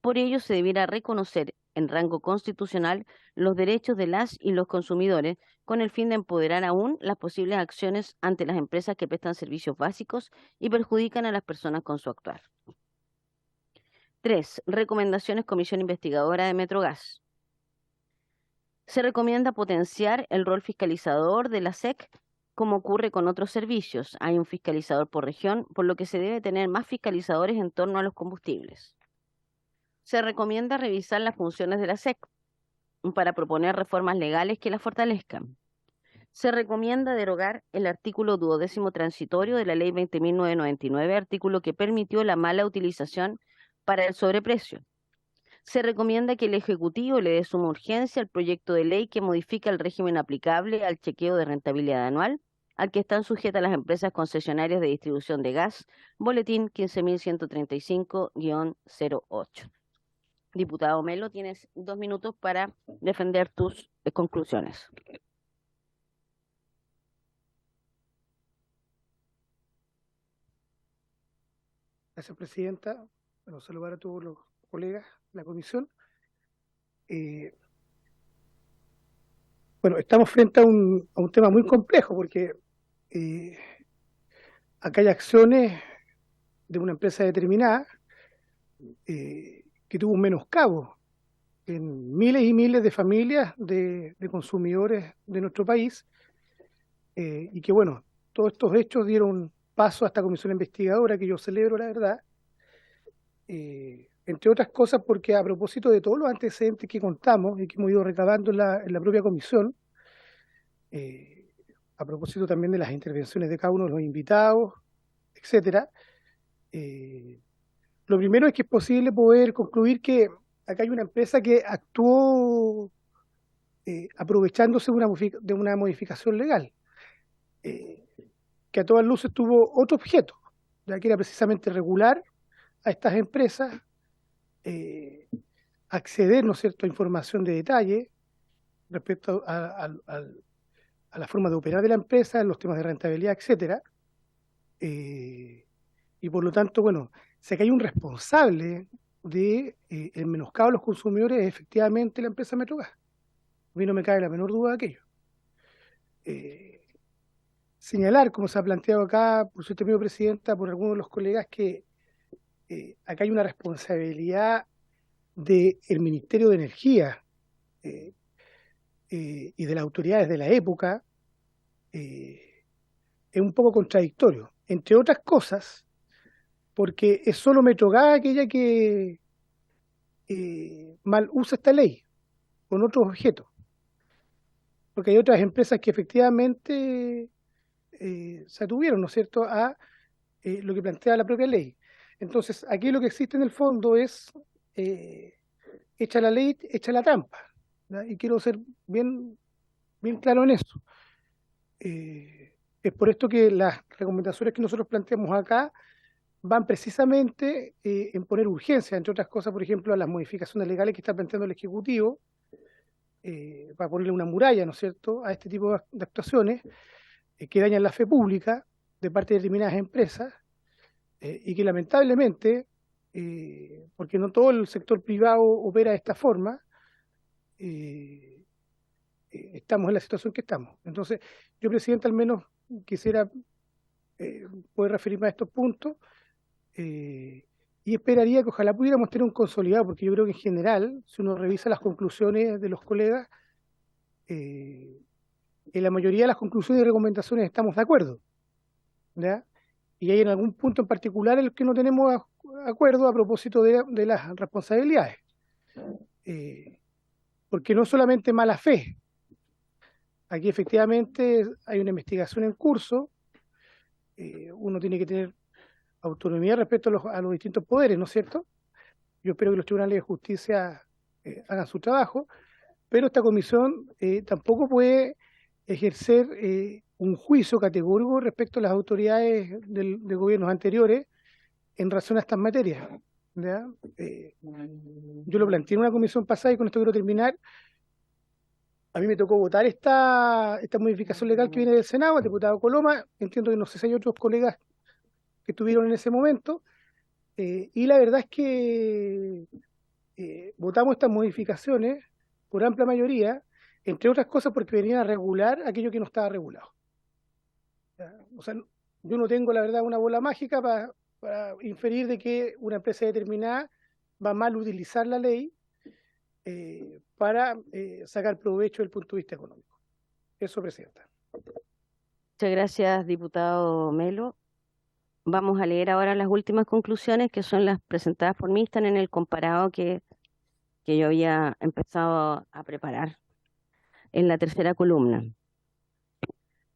Por ello, se debiera reconocer en rango constitucional los derechos de las y los consumidores con el fin de empoderar aún las posibles acciones ante las empresas que prestan servicios básicos y perjudican a las personas con su actuar. 3. Recomendaciones Comisión Investigadora de Metrogas. Se recomienda potenciar el rol fiscalizador de la SEC como ocurre con otros servicios. Hay un fiscalizador por región, por lo que se debe tener más fiscalizadores en torno a los combustibles. Se recomienda revisar las funciones de la SEC para proponer reformas legales que la fortalezcan. Se recomienda derogar el artículo 12º transitorio de la Ley 20.999, artículo que permitió la mala utilización para el sobreprecio. Se recomienda que el Ejecutivo le dé suma urgencia al proyecto de ley que modifica el régimen aplicable al chequeo de rentabilidad anual, al que están sujetas las empresas concesionarias de distribución de gas, boletín 15.135-08. Diputado Melo, tienes 2 minutos para defender tus conclusiones. Gracias, Presidenta. Bueno, saludar a todos los colegas de la comisión. Bueno, estamos frente a un tema muy complejo porque acá hay acciones de una empresa determinada que tuvo un menoscabo en miles y miles de familias de consumidores de nuestro país y que, bueno, todos estos hechos dieron paso a esta comisión investigadora que yo celebro, la verdad, entre otras cosas porque a propósito de todos los antecedentes que contamos y que hemos ido recabando en la propia comisión, a propósito también de las intervenciones de cada uno de los invitados, etcétera, lo primero es que es posible poder concluir que acá hay una empresa que actuó aprovechándose de una modificación legal, que a todas luces tuvo otro objeto, ya que era precisamente regular a estas empresas, acceder, ¿no es cierto?, a información de detalle respecto a la forma de operar de la empresa, en los temas de rentabilidad, etcétera, y por lo tanto, bueno, si acá hay un responsable de el menoscabo a los consumidores, es efectivamente la empresa Metrogas. A mí no me cabe la menor duda de aquello. Señalar, como se ha planteado acá, por su término, Presidenta, por algunos de los colegas, que acá hay una responsabilidad del Ministerio de Energía y de las autoridades de la época, es un poco contradictorio, entre otras cosas, porque es solo Metrogas aquella que mal usa esta ley con otros objetos, porque hay otras empresas que efectivamente se atuvieron, ¿no es cierto?, a lo que plantea la propia ley. Entonces, aquí lo que existe en el fondo es echa la ley, echa la trampa, ¿no? Y quiero ser bien claro en eso. Es por esto que las recomendaciones que nosotros planteamos acá van precisamente en poner urgencia, entre otras cosas, por ejemplo, a las modificaciones legales que está planteando el Ejecutivo, para ponerle una muralla, ¿no es cierto?, a este tipo de actuaciones que dañan la fe pública de parte de determinadas empresas y que lamentablemente, porque no todo el sector privado opera de esta forma, estamos en la situación que estamos. Entonces, yo, Presidente, al menos quisiera poder referirme a estos puntos y esperaría que ojalá pudiéramos tener un consolidado, porque yo creo que en general, si uno revisa las conclusiones de los colegas, en la mayoría de las conclusiones y recomendaciones estamos de acuerdo, ¿ya? Y hay en algún punto en particular en el que no tenemos acuerdo a propósito de las responsabilidades, porque no solamente mala fe, aquí efectivamente hay una investigación en curso, uno tiene que tener autonomía respecto a los distintos poderes, ¿no es cierto? Yo espero que los tribunales de justicia hagan su trabajo, pero esta comisión tampoco puede ejercer un juicio categórico respecto a las autoridades de gobiernos anteriores en relación a estas materias, ¿ya? Yo lo planteé en una comisión pasada y con esto quiero terminar. A mí me tocó votar esta modificación legal que viene del Senado, el diputado Coloma, entiendo que no sé si hay otros colegas que estuvieron en ese momento, y la verdad es que votamos estas modificaciones por amplia mayoría, entre otras cosas porque venían a regular aquello que no estaba regulado. O sea, yo no tengo, la verdad, una bola mágica para inferir de que una empresa determinada va a mal utilizar la ley para sacar provecho desde el punto de vista económico. Eso, Presidenta. Muchas gracias, diputado Melo. Vamos a leer ahora las últimas conclusiones, que son las presentadas por mí, están en el comparado que yo había empezado a preparar en la tercera columna.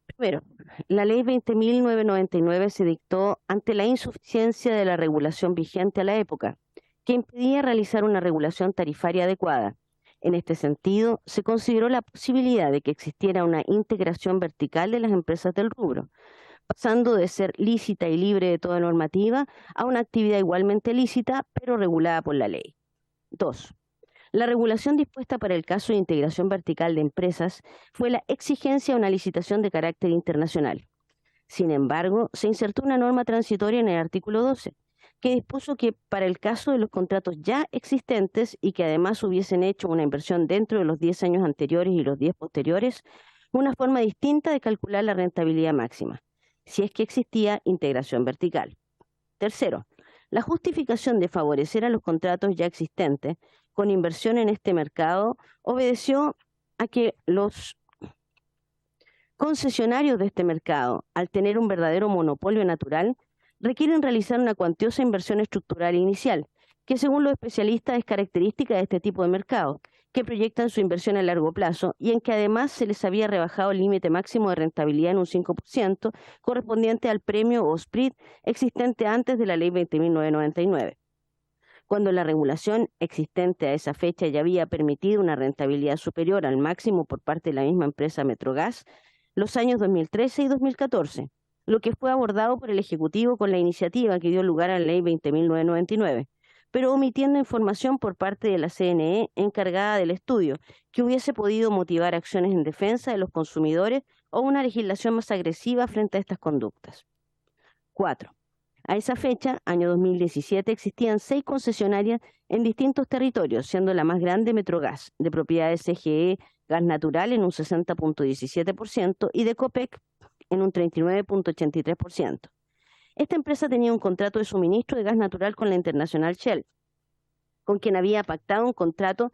Primero, la ley 20.999 se dictó ante la insuficiencia de la regulación vigente a la época, que impedía realizar una regulación tarifaria adecuada. En este sentido, se consideró la posibilidad de que existiera una integración vertical de las empresas del rubro, pasando de ser lícita y libre de toda normativa a una actividad igualmente lícita, pero regulada por la ley. 2. La regulación dispuesta para el caso de integración vertical de empresas fue la exigencia de una licitación de carácter internacional. Sin embargo, se insertó una norma transitoria en el artículo 12, que dispuso que para el caso de los contratos ya existentes y que además hubiesen hecho una inversión dentro de los 10 años anteriores y los 10 posteriores, una forma distinta de calcular la rentabilidad máxima, si es que existía integración vertical. Tercero, la justificación de favorecer a los contratos ya existentes con inversión en este mercado obedeció a que los concesionarios de este mercado, al tener un verdadero monopolio natural, requieren realizar una cuantiosa inversión estructural inicial, que según los especialistas es característica de este tipo de mercado, que proyectan su inversión a largo plazo y en que además se les había rebajado el límite máximo de rentabilidad en un 5%, correspondiente al premio o spread existente antes de la ley 20.999. Cuando la regulación existente a esa fecha ya había permitido una rentabilidad superior al máximo por parte de la misma empresa Metrogas, los años 2013 y 2014, lo que fue abordado por el Ejecutivo con la iniciativa que dio lugar a la ley 20.999, pero omitiendo información por parte de la CNE encargada del estudio, que hubiese podido motivar acciones en defensa de los consumidores o una legislación más agresiva frente a estas conductas. 4. A esa fecha, año 2017, existían 6 concesionarias en distintos territorios, siendo la más grande Metrogas, de propiedad de CGE Gas Natural en un 60.17% y de Copec en un 39.83%. Esta empresa tenía un contrato de suministro de gas natural con la internacional Shell, con quien había pactado un contrato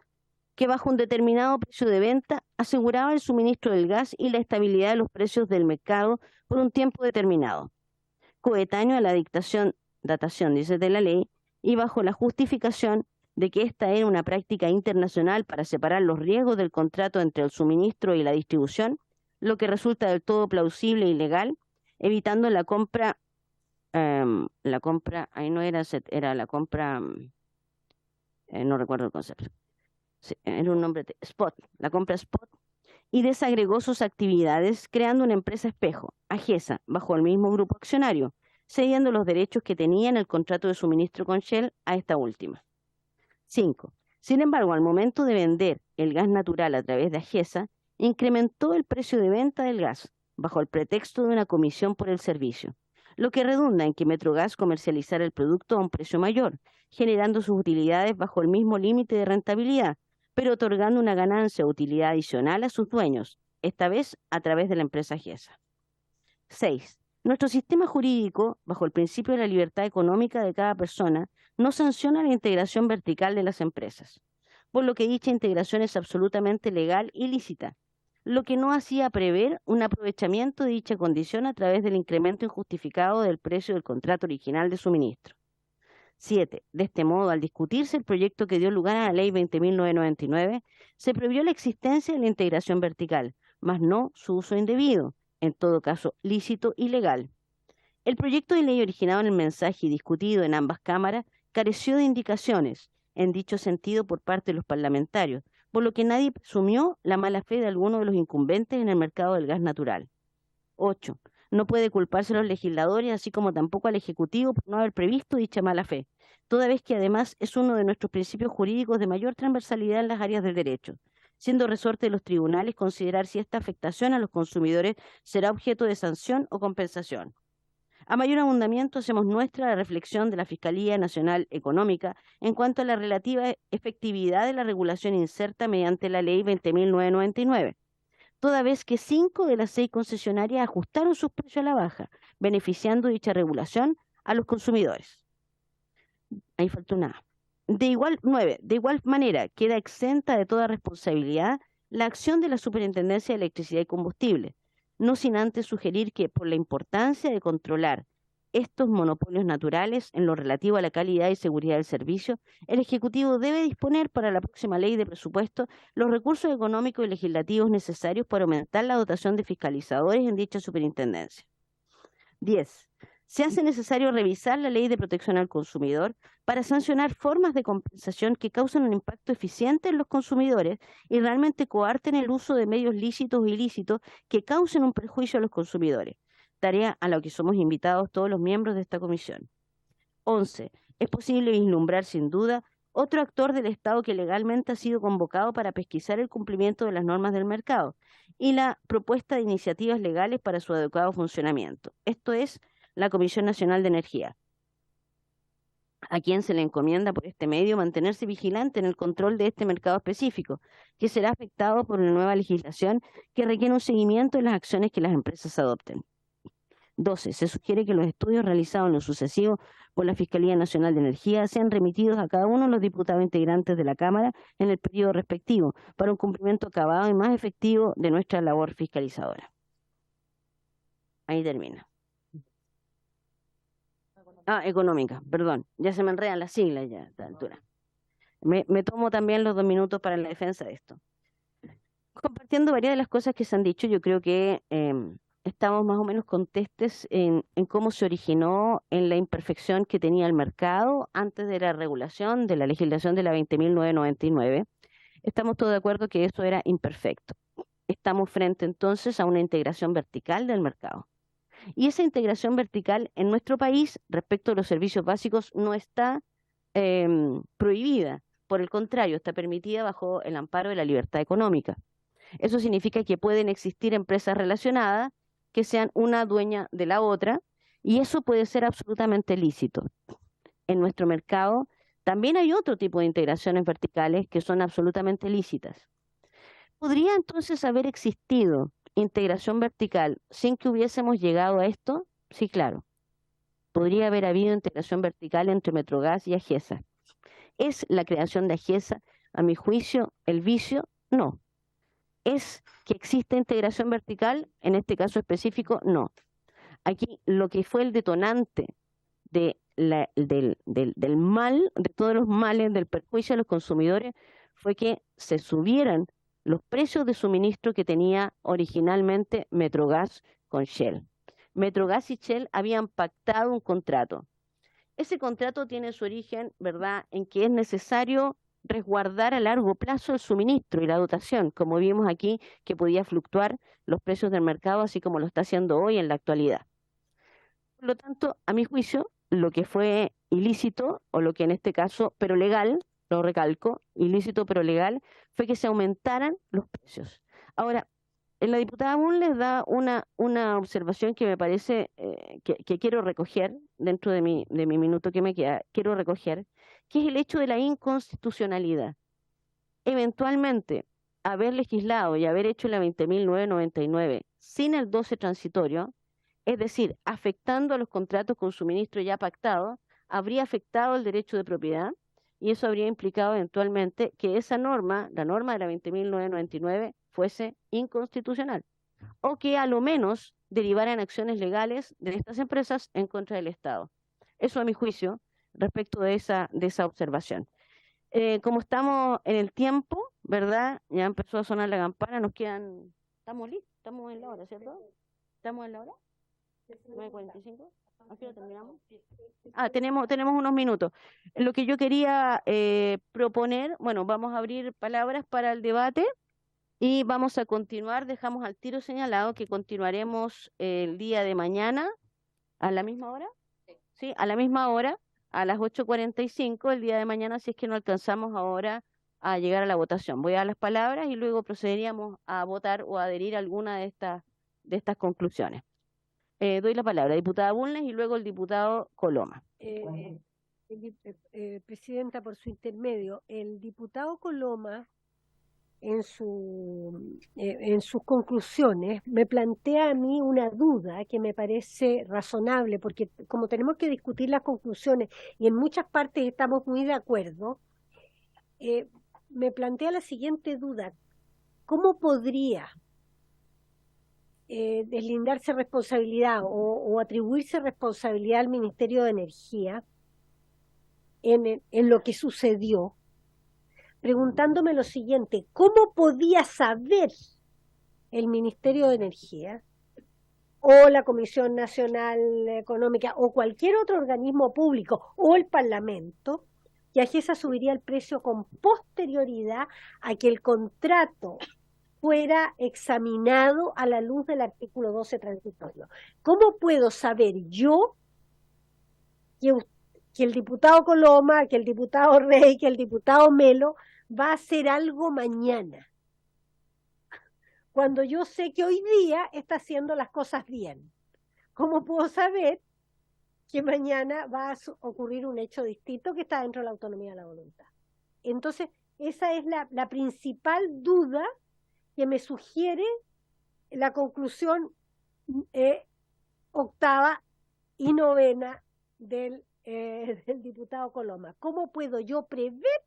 que bajo un determinado precio de venta aseguraba el suministro del gas y la estabilidad de los precios del mercado por un tiempo determinado, coetáneo a la datación, dice, de la ley, y bajo la justificación de que esta era una práctica internacional para separar los riesgos del contrato entre el suministro y la distribución, lo que resulta del todo plausible y legal, evitando la compra, ahí no era, era la compra, no recuerdo el concepto, sí, era un nombre, spot, la compra spot, y desagregó sus actividades creando una empresa espejo, AGESA, bajo el mismo grupo accionario, cediendo los derechos que tenía en el contrato de suministro con Shell a esta última. 5. Sin embargo, al momento de vender el gas natural a través de AGESA, incrementó el precio de venta del gas, bajo el pretexto de una comisión por el servicio, lo que redunda en que Metrogas comercializara el producto a un precio mayor, generando sus utilidades bajo el mismo límite de rentabilidad, pero otorgando una ganancia o utilidad adicional a sus dueños, esta vez a través de la empresa AGESA. 6. Nuestro sistema jurídico, bajo el principio de la libertad económica de cada persona, no sanciona la integración vertical de las empresas, por lo que dicha integración es absolutamente legal y lícita, lo que no hacía prever un aprovechamiento de dicha condición a través del incremento injustificado del precio del contrato original de suministro. 7. De este modo, al discutirse el proyecto que dio lugar a la ley 20.999, se previó la existencia de la integración vertical, mas no su uso indebido, en todo caso lícito y legal. El proyecto de ley originado en el mensaje y discutido en ambas cámaras careció de indicaciones en dicho sentido por parte de los parlamentarios, por lo que nadie presumió la mala fe de alguno de los incumbentes en el mercado del gas natural. 8. No puede culparse a los legisladores, así como tampoco al Ejecutivo, por no haber previsto dicha mala fe, toda vez que además es uno de nuestros principios jurídicos de mayor transversalidad en las áreas del derecho, siendo resorte de los tribunales considerar si esta afectación a los consumidores será objeto de sanción o compensación. A mayor abundamiento, hacemos nuestra la reflexión de la Fiscalía Nacional Económica en cuanto a la relativa efectividad de la regulación inserta mediante la Ley 20.999, toda vez que 5 de las 6 concesionarias ajustaron sus precios a la baja, beneficiando dicha regulación a los consumidores. Ahí faltó una. De igual manera, queda exenta de toda responsabilidad la acción de la Superintendencia de Electricidad y Combustible, no sin antes sugerir que, por la importancia de controlar estos monopolios naturales en lo relativo a la calidad y seguridad del servicio, el Ejecutivo debe disponer para la próxima ley de presupuesto los recursos económicos y legislativos necesarios para aumentar la dotación de fiscalizadores en dicha superintendencia. 10. Se hace necesario revisar la Ley de Protección al Consumidor para sancionar formas de compensación que causan un impacto eficiente en los consumidores y realmente coarten el uso de medios lícitos o ilícitos que causen un perjuicio a los consumidores, tarea a la que somos invitados todos los miembros de esta comisión. 11. Es posible vislumbrar sin duda otro actor del Estado que legalmente ha sido convocado para pesquisar el cumplimiento de las normas del mercado y la propuesta de iniciativas legales para su adecuado funcionamiento. Esto es la Comisión Nacional de Energía, a quien se le encomienda por este medio mantenerse vigilante en el control de este mercado específico, que será afectado por una nueva legislación que requiere un seguimiento de las acciones que las empresas adopten. 12. Se sugiere que los estudios realizados en lo sucesivo por la Fiscalía Nacional de Energía sean remitidos a cada uno de los diputados integrantes de la Cámara en el periodo respectivo, para un cumplimiento acabado y más efectivo de nuestra labor fiscalizadora. Ahí termina. Económica, perdón, ya se me enredan las siglas ya a esta altura. Me tomo también los 2 minutos para la defensa de esto. Compartiendo varias de las cosas que se han dicho, yo creo que estamos más o menos contestes en cómo se originó en la imperfección que tenía el mercado antes de la regulación de la legislación de la 20.999. Estamos todos de acuerdo que eso era imperfecto. Estamos frente entonces a una integración vertical del mercado. Y esa integración vertical en nuestro país respecto a los servicios básicos no está prohibida, por el contrario, está permitida bajo el amparo de la libertad económica. Eso significa que pueden existir empresas relacionadas que sean una dueña de la otra, y eso puede ser absolutamente lícito. En nuestro mercado también hay otro tipo de integraciones verticales que son absolutamente lícitas. ¿Podría entonces haber existido integración vertical sin que hubiésemos llegado a esto? Sí, claro. Podría haber habido integración vertical entre Metrogas y Agesa. ¿Es la creación de Agesa, a mi juicio, el vicio? No. ¿Es que existe integración vertical? En este caso específico, no. Aquí lo que fue el detonante del mal, de todos los males, del perjuicio a los consumidores, fue que se subieran los precios de suministro que tenía originalmente Metrogas con Shell. Metrogas y Shell habían pactado un contrato. Ese contrato tiene su origen, ¿verdad?, en que es necesario resguardar a largo plazo el suministro y la dotación, como vimos aquí, que podía fluctuar los precios del mercado, así como lo está haciendo hoy en la actualidad. Por lo tanto, a mi juicio, lo que fue ilícito, o lo que en este caso, pero legal, lo recalco, ilícito pero legal, fue que se aumentaran los precios. Ahora, la diputada Moon les da una observación que me parece que quiero recoger dentro de mi minuto que me queda, quiero recoger, que es el hecho de la inconstitucionalidad. Eventualmente, haber legislado y haber hecho la 20.999 sin el 12 transitorio, es decir, afectando a los contratos con suministro ya pactados, habría afectado el derecho de propiedad, y eso habría implicado eventualmente que esa norma, la norma de la 20.999, fuese inconstitucional, o que a lo menos derivaran acciones legales de estas empresas en contra del Estado. Eso a mi juicio, respecto de esa observación. Como estamos en el tiempo, ¿verdad? Ya empezó a sonar la campana, nos quedan... ¿Estamos listos? Estamos en la hora, ¿cierto? ¿Estamos en la hora? 9:45. ¿A qué hora terminamos? Tenemos unos minutos. Lo que yo quería proponer, bueno, vamos a abrir palabras para el debate y vamos a continuar, dejamos al tiro señalado que continuaremos el día de mañana a la misma hora, ¿sí? A la misma hora, a las 8:45 el día de mañana, si es que no alcanzamos ahora a llegar a la votación. Voy a dar las palabras y luego procederíamos a votar o adherir a alguna de estas conclusiones. Doy la palabra, diputada Bulnes y luego el diputado Coloma. Presidenta, por su intermedio, el diputado Coloma, en sus conclusiones, me plantea a mí una duda que me parece razonable, porque como tenemos que discutir las conclusiones y en muchas partes estamos muy de acuerdo, me plantea la siguiente duda: ¿cómo podría deslindarse responsabilidad o atribuirse responsabilidad al Ministerio de Energía en lo que sucedió? Preguntándome lo siguiente: ¿cómo podía saber el Ministerio de Energía o la Comisión Nacional Económica o cualquier otro organismo público o el Parlamento que AGESA subiría el precio con posterioridad a que el contrato fuera examinado a la luz del artículo 12 transitorio? ¿Cómo puedo saber yo que el diputado Coloma, que el diputado Rey, que el diputado Melo va a hacer algo mañana, cuando yo sé que hoy día está haciendo las cosas bien? ¿Cómo puedo saber que mañana va a ocurrir un hecho distinto que está dentro de la autonomía de la voluntad? Entonces, esa es la principal duda que me sugiere la conclusión octava y novena del diputado Coloma. ¿Cómo puedo yo prever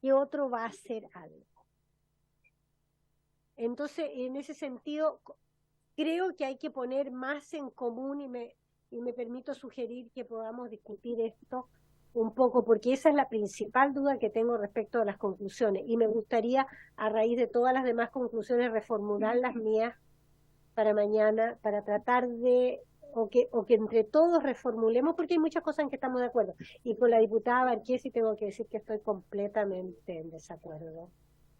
que otro va a hacer algo? Entonces, en ese sentido, creo que hay que poner más en común y me permito sugerir que podamos discutir esto un poco, porque esa es la principal duda que tengo respecto a las conclusiones, y me gustaría, a raíz de todas las demás conclusiones, reformular las mías para mañana, para tratar de, o que entre todos reformulemos, porque hay muchas cosas en que estamos de acuerdo. Y con la diputada Barquesi tengo que decir que estoy completamente en desacuerdo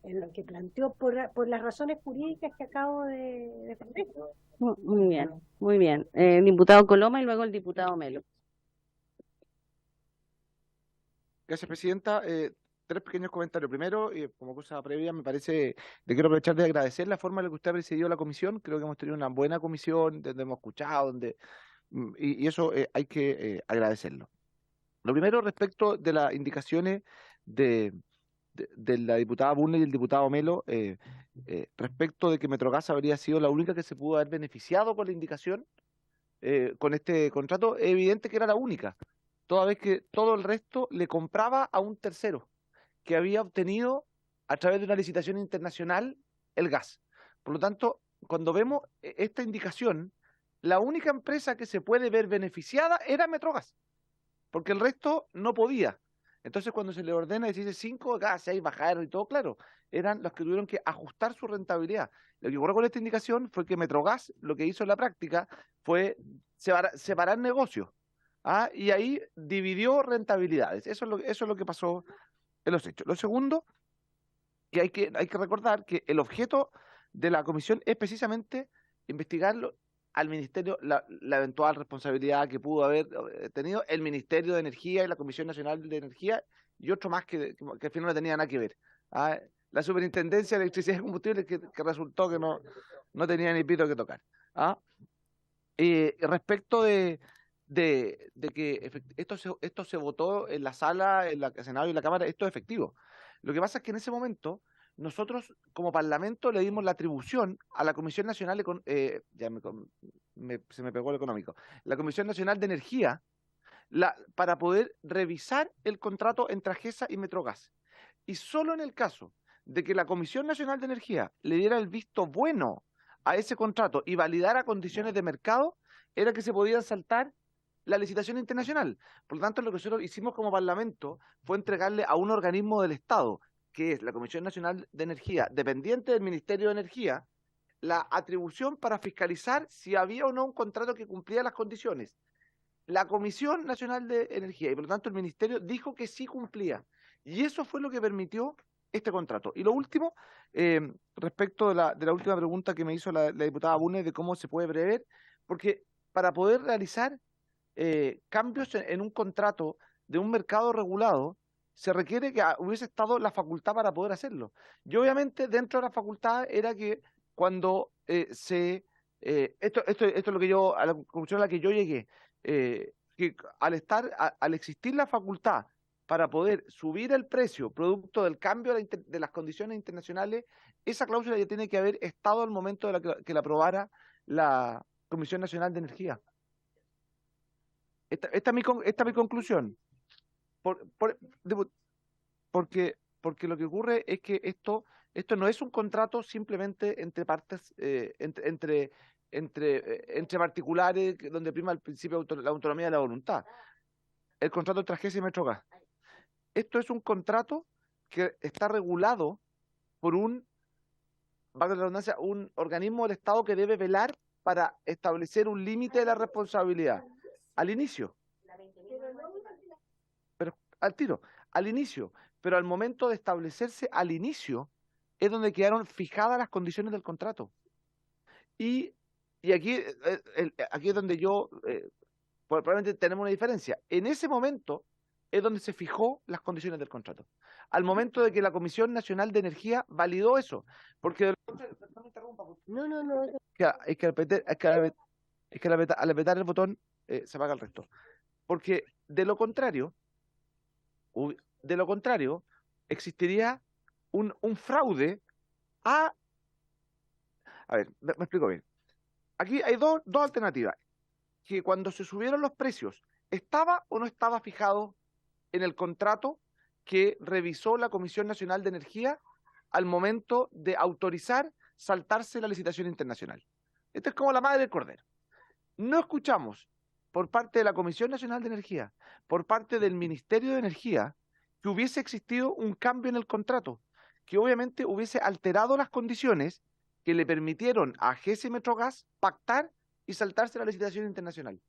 en lo que planteó por las razones jurídicas que acabo de exponer. Muy bien, muy bien. Diputado Coloma y luego el diputado Melo. Gracias, Presidenta. Tres pequeños comentarios. Primero, como cosa previa, me parece, le quiero aprovechar de agradecer la forma en la que usted ha presidido la comisión. Creo que hemos tenido una buena comisión, donde hemos escuchado, y eso hay que agradecerlo. Lo primero, respecto de las indicaciones de la diputada Bulnes y el diputado Melo, respecto de que Metrogas habría sido la única que se pudo haber beneficiado con la indicación, con este contrato, es evidente que era la única, toda vez que todo el resto le compraba a un tercero que había obtenido a través de una licitación internacional el gas. Por lo tanto, cuando vemos esta indicación, la única empresa que se puede ver beneficiada era Metrogas, porque el resto no podía. Entonces, cuando se le ordena y se dice 5, acá 6 bajaron y todo, claro, eran los que tuvieron que ajustar su rentabilidad. Lo que ocurrió con esta indicación fue que Metrogas lo que hizo en la práctica fue separar negocios, y ahí dividió rentabilidades. Eso es lo que pasó en los hechos. Lo segundo, que hay que recordar que el objeto de la comisión es precisamente investigarlo al Ministerio, la eventual responsabilidad que pudo haber tenido el Ministerio de Energía y la Comisión Nacional de Energía y otro más que al final no tenía nada que ver. La Superintendencia de Electricidad y Combustibles que resultó que no tenía ni pito que tocar. Respecto de que esto se votó en la sala, en el Senado y en la Cámara, esto es efectivo. Lo que pasa es que en ese momento nosotros como Parlamento le dimos la atribución a la Comisión Nacional, se me pegó el económico, la Comisión Nacional de Energía, para poder revisar el contrato entre AGESA y Metrogas. Y solo en el caso de que la Comisión Nacional de Energía le diera el visto bueno a ese contrato y validara condiciones de mercado, era que se podía saltar la licitación internacional. Por lo tanto, lo que nosotros hicimos como Parlamento fue entregarle a un organismo del Estado, que es la Comisión Nacional de Energía, dependiente del Ministerio de Energía, la atribución para fiscalizar si había o no un contrato que cumplía las condiciones. La Comisión Nacional de Energía, y por lo tanto el Ministerio, dijo que sí cumplía. Y eso fue lo que permitió este contrato. Y lo último, respecto de la última pregunta que me hizo la diputada Bulnes de cómo se puede prever, porque para poder realizar cambios en un contrato de un mercado regulado, se requiere que hubiese estado la facultad para poder hacerlo. Y obviamente dentro de la facultad era que cuando esto es lo que yo, a la conclusión a la que yo llegué, que al existir la facultad para poder subir el precio producto del cambio de las condiciones internacionales, esa cláusula ya tiene que haber estado al momento de que la aprobara la Comisión Nacional de Energía. Esta es mi conclusión. Porque lo que ocurre es que esto no es un contrato simplemente entre partes, entre particulares, donde prima el principio de la autonomía de la voluntad. El contrato entre AGESA y Metrogas. Esto es un contrato que está regulado por valga la redundancia, un organismo del Estado que debe velar para establecer un límite de la responsabilidad. Al inicio. Pero al tiro, al inicio. Pero al momento de establecerse al inicio, es donde quedaron fijadas las condiciones del contrato. Y aquí es donde probablemente tenemos una diferencia. En ese momento es donde se fijó las condiciones del contrato. Al momento de que la Comisión Nacional de Energía validó eso. Porque... No me interrumpa. No. Es que al apretar el botón se apaga el resto. Porque de lo contrario, existiría un fraude a ver, me explico bien. Aquí hay dos alternativas. Que cuando se subieron los precios, ¿estaba o no estaba fijado en el contrato que revisó la Comisión Nacional de Energía al momento de autorizar saltarse la licitación internacional? Esto es como la madre del cordero. No escuchamos por parte de la Comisión Nacional de Energía, por parte del Ministerio de Energía, que hubiese existido un cambio en el contrato, que obviamente hubiese alterado las condiciones que le permitieron a AGESA y Metrogas pactar y saltarse la licitación internacional.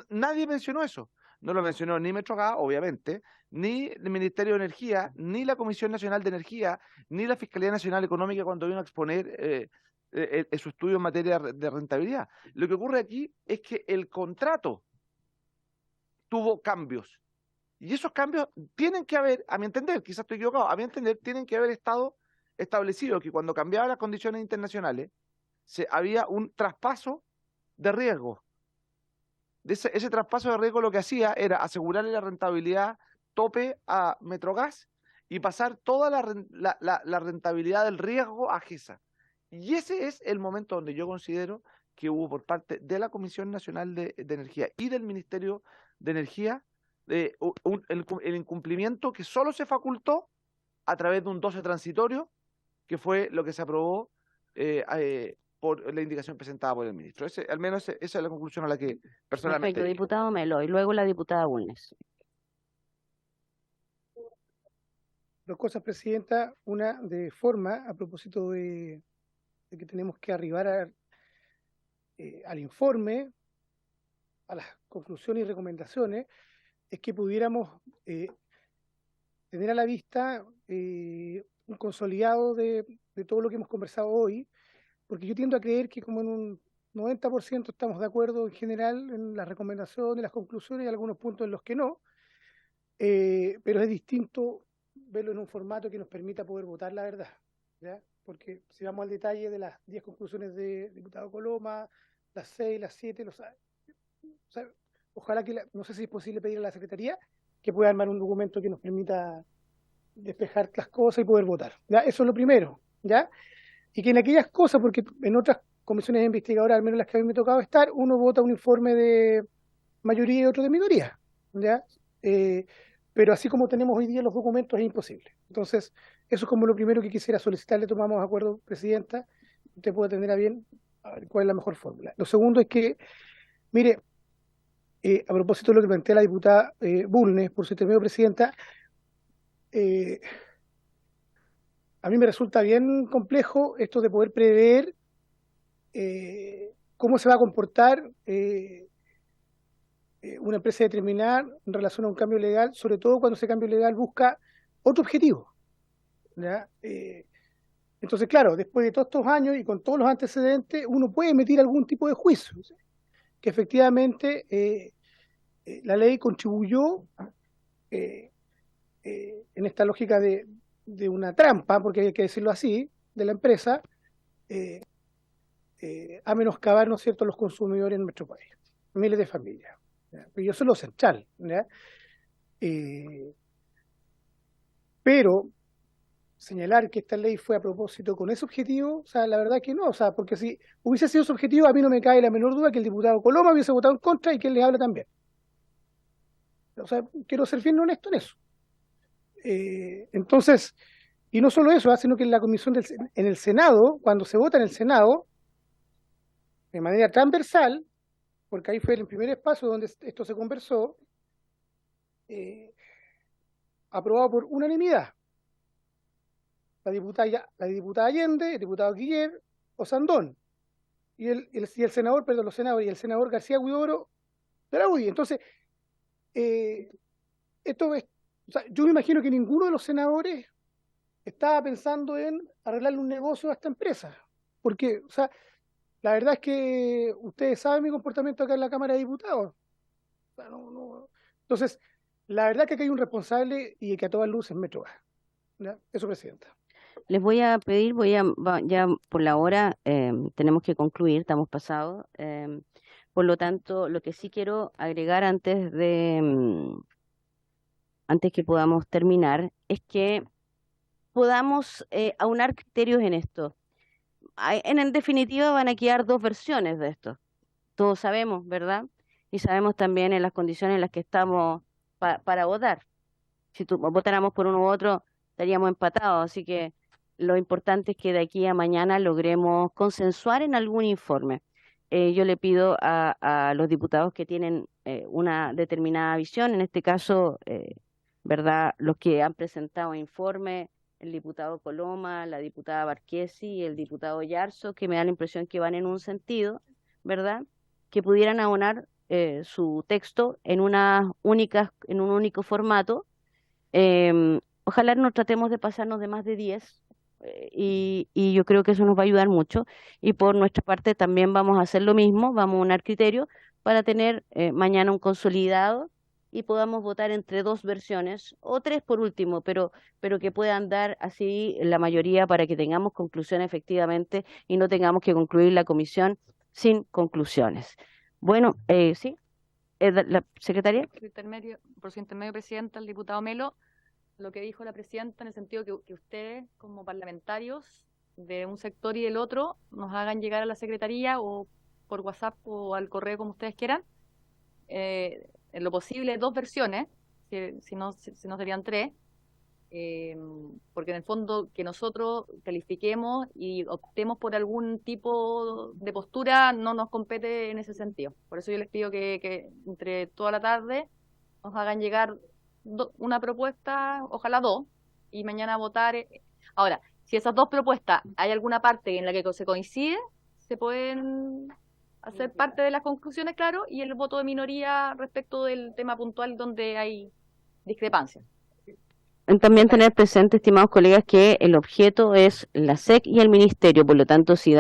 Nadie mencionó eso. No lo mencionó ni Metrogas, obviamente, ni el Ministerio de Energía, ni la Comisión Nacional de Energía, ni la Fiscalía Nacional Económica cuando vino a exponer su estudio en materia de rentabilidad. Lo que ocurre aquí es que el contrato tuvo cambios. Y esos cambios tienen que haber, a mi entender, quizás estoy equivocado, a mi entender, tienen que haber estado establecidos que cuando cambiaban las condiciones internacionales, había un traspaso de riesgo. Ese traspaso de riesgo lo que hacía era asegurarle la rentabilidad tope a Metrogas y pasar toda la rentabilidad del riesgo a AGESA. Y ese es el momento donde yo considero que hubo por parte de la Comisión Nacional de Energía y del Ministerio de Energía el incumplimiento que solo se facultó a través de un 12 transitorio, que fue lo que se aprobó por la indicación presentada por el ministro. Al menos esa es la conclusión a la que personalmente... Perfecto, diputado Melo. Y luego la diputada Bulnes. Dos cosas, Presidenta. Una de forma, a propósito de que tenemos que arribar al informe, a las conclusiones y recomendaciones, es que pudiéramos tener a la vista un consolidado de todo lo que hemos conversado hoy, porque yo tiendo a creer que como en un 90% estamos de acuerdo en general en las recomendaciones, las conclusiones y algunos puntos en los que no, pero es distinto verlo en un formato que nos permita poder votar la verdad, ¿ya? Porque si vamos al detalle de las 10 conclusiones de diputado Coloma, las 6, las 7, ojalá que, no sé si es posible pedir a la Secretaría que pueda armar un documento que nos permita despejar las cosas y poder votar, ¿ya? Eso es lo primero, ¿ya? Y que en aquellas cosas, porque en otras comisiones investigadoras, al menos las que a mí me ha tocado estar, uno vota un informe de mayoría y otro de minoría, ¿ya? Pero así como tenemos hoy día los documentos es imposible. Entonces, eso es como lo primero que quisiera solicitarle, tomamos de acuerdo, Presidenta, usted puede tener a bien a ver cuál es la mejor fórmula. Lo segundo es que, mire, a propósito de lo que plantea la diputada Bulnes, por su intermedio, Presidenta, a mí me resulta bien complejo esto de poder prever cómo se va a comportar una empresa determinada en relación a un cambio legal, sobre todo cuando ese cambio legal busca otro objetivo, ¿ya? Entonces, claro, después de todos estos años y con todos los antecedentes, uno puede emitir algún tipo de juicio, ¿sí? Que efectivamente la ley contribuyó en esta lógica de una trampa, porque hay que decirlo así, de la empresa, a menoscabar, ¿no es cierto?, los consumidores en nuestro país, miles de familias. ¿Ya? Pero eso es lo central, ¿ya? Pero señalar que esta ley fue a propósito con ese objetivo, o sea, la verdad que no, o sea, porque si hubiese sido su objetivo, a mí no me cae la menor duda que el diputado Coloma hubiese votado en contra y que él le habla también. O sea, quiero ser bien honesto en eso. Entonces, y no solo eso, sino que en la comisión en el Senado, cuando se vota en el Senado, de manera transversal, porque ahí fue el primer espacio donde esto se conversó, aprobado por unanimidad. La diputada Allende, el diputado Guiller, Osandón, y el senador, perdón, los senadores, y el senador García Huidobro de la UDI. Entonces, esto es, o sea, yo me imagino que ninguno de los senadores estaba pensando en arreglarle un negocio a esta empresa, porque, o sea, la verdad es que ustedes saben mi comportamiento acá en la Cámara de Diputados. O sea, Entonces, la verdad es que aquí hay un responsable y que a todas luces Metrogas. ¿Ya? Eso, Presidenta. Les voy a pedir, ya por la hora tenemos que concluir, estamos pasados. Por lo tanto, lo que sí quiero agregar antes que podamos terminar es que podamos aunar criterios en esto. En definitiva van a quedar dos versiones de esto. Todos sabemos, ¿verdad? Y sabemos también en las condiciones en las que estamos para votar. Si votáramos por uno u otro, estaríamos empatados. Así que lo importante es que de aquí a mañana logremos consensuar en algún informe. Yo le pido a los diputados que tienen una determinada visión, en este caso, ¿verdad? Los que han presentado informe, el diputado Coloma, la diputada Barquesi y el diputado Yarzo, que me da la impresión que van en un sentido, ¿verdad? Que pudieran abonar su texto en un único formato. Ojalá no tratemos de pasarnos de más de 10 y yo creo que eso nos va a ayudar mucho. Y por nuestra parte también vamos a hacer lo mismo, vamos a unar criterios para tener mañana un consolidado y podamos votar entre dos versiones o tres por último, pero que puedan dar así la mayoría para que tengamos conclusión efectivamente y no tengamos que concluir la comisión sin conclusiones. Bueno, sí, la secretaria. Por su intermedio, Presidenta, el diputado Melo, lo que dijo la Presidenta en el sentido que ustedes, como parlamentarios de un sector y del otro, nos hagan llegar a la Secretaría o por WhatsApp o al correo, como ustedes quieran, en lo posible dos versiones, si no serían tres, porque en el fondo que nosotros califiquemos y optemos por algún tipo de postura no nos compete en ese sentido. Por eso yo les pido que entre toda la tarde nos hagan llegar una propuesta, ojalá dos, y mañana votar. Ahora, si esas dos propuestas hay alguna parte en la que se coincide, se pueden hacer parte de las conclusiones, claro, y el voto de minoría respecto del tema puntual donde hay discrepancia. También tener presente, estimados colegas, que el objeto es la SEC y el Ministerio, por lo tanto, si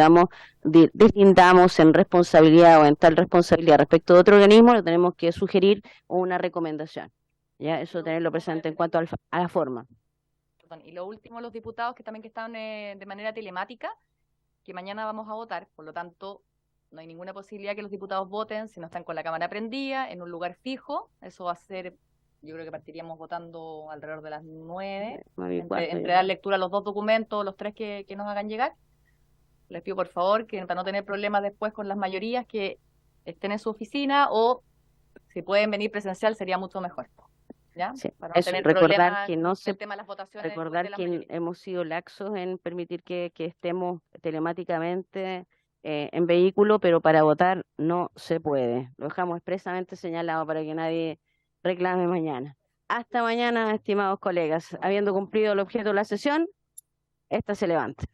deslindamos en responsabilidad o en tal responsabilidad respecto de otro organismo, lo tenemos que sugerir o una recomendación. Ya, eso tenerlo presente en cuanto a la forma. Y lo último, los diputados que también están de manera telemática, que mañana vamos a votar, por lo tanto, no hay ninguna posibilidad que los diputados voten si no están con la cámara prendida, en un lugar fijo. Eso va a ser, yo creo que partiríamos votando alrededor de las 9, entre dar lectura a los dos documentos, los tres que nos hagan llegar. Les pido por favor que para no tener problemas después con las mayorías, que estén en su oficina o si pueden venir presencial sería mucho mejor. ¿Ya? Sí, para no tener recordar que no se tema de las votaciones, recordar que hemos sido laxos en permitir que estemos telemáticamente en vehículo, pero para votar no se puede. Lo dejamos expresamente señalado para que nadie reclame mañana. Hasta mañana, estimados colegas. Habiendo cumplido el objeto de la sesión, esta se levanta.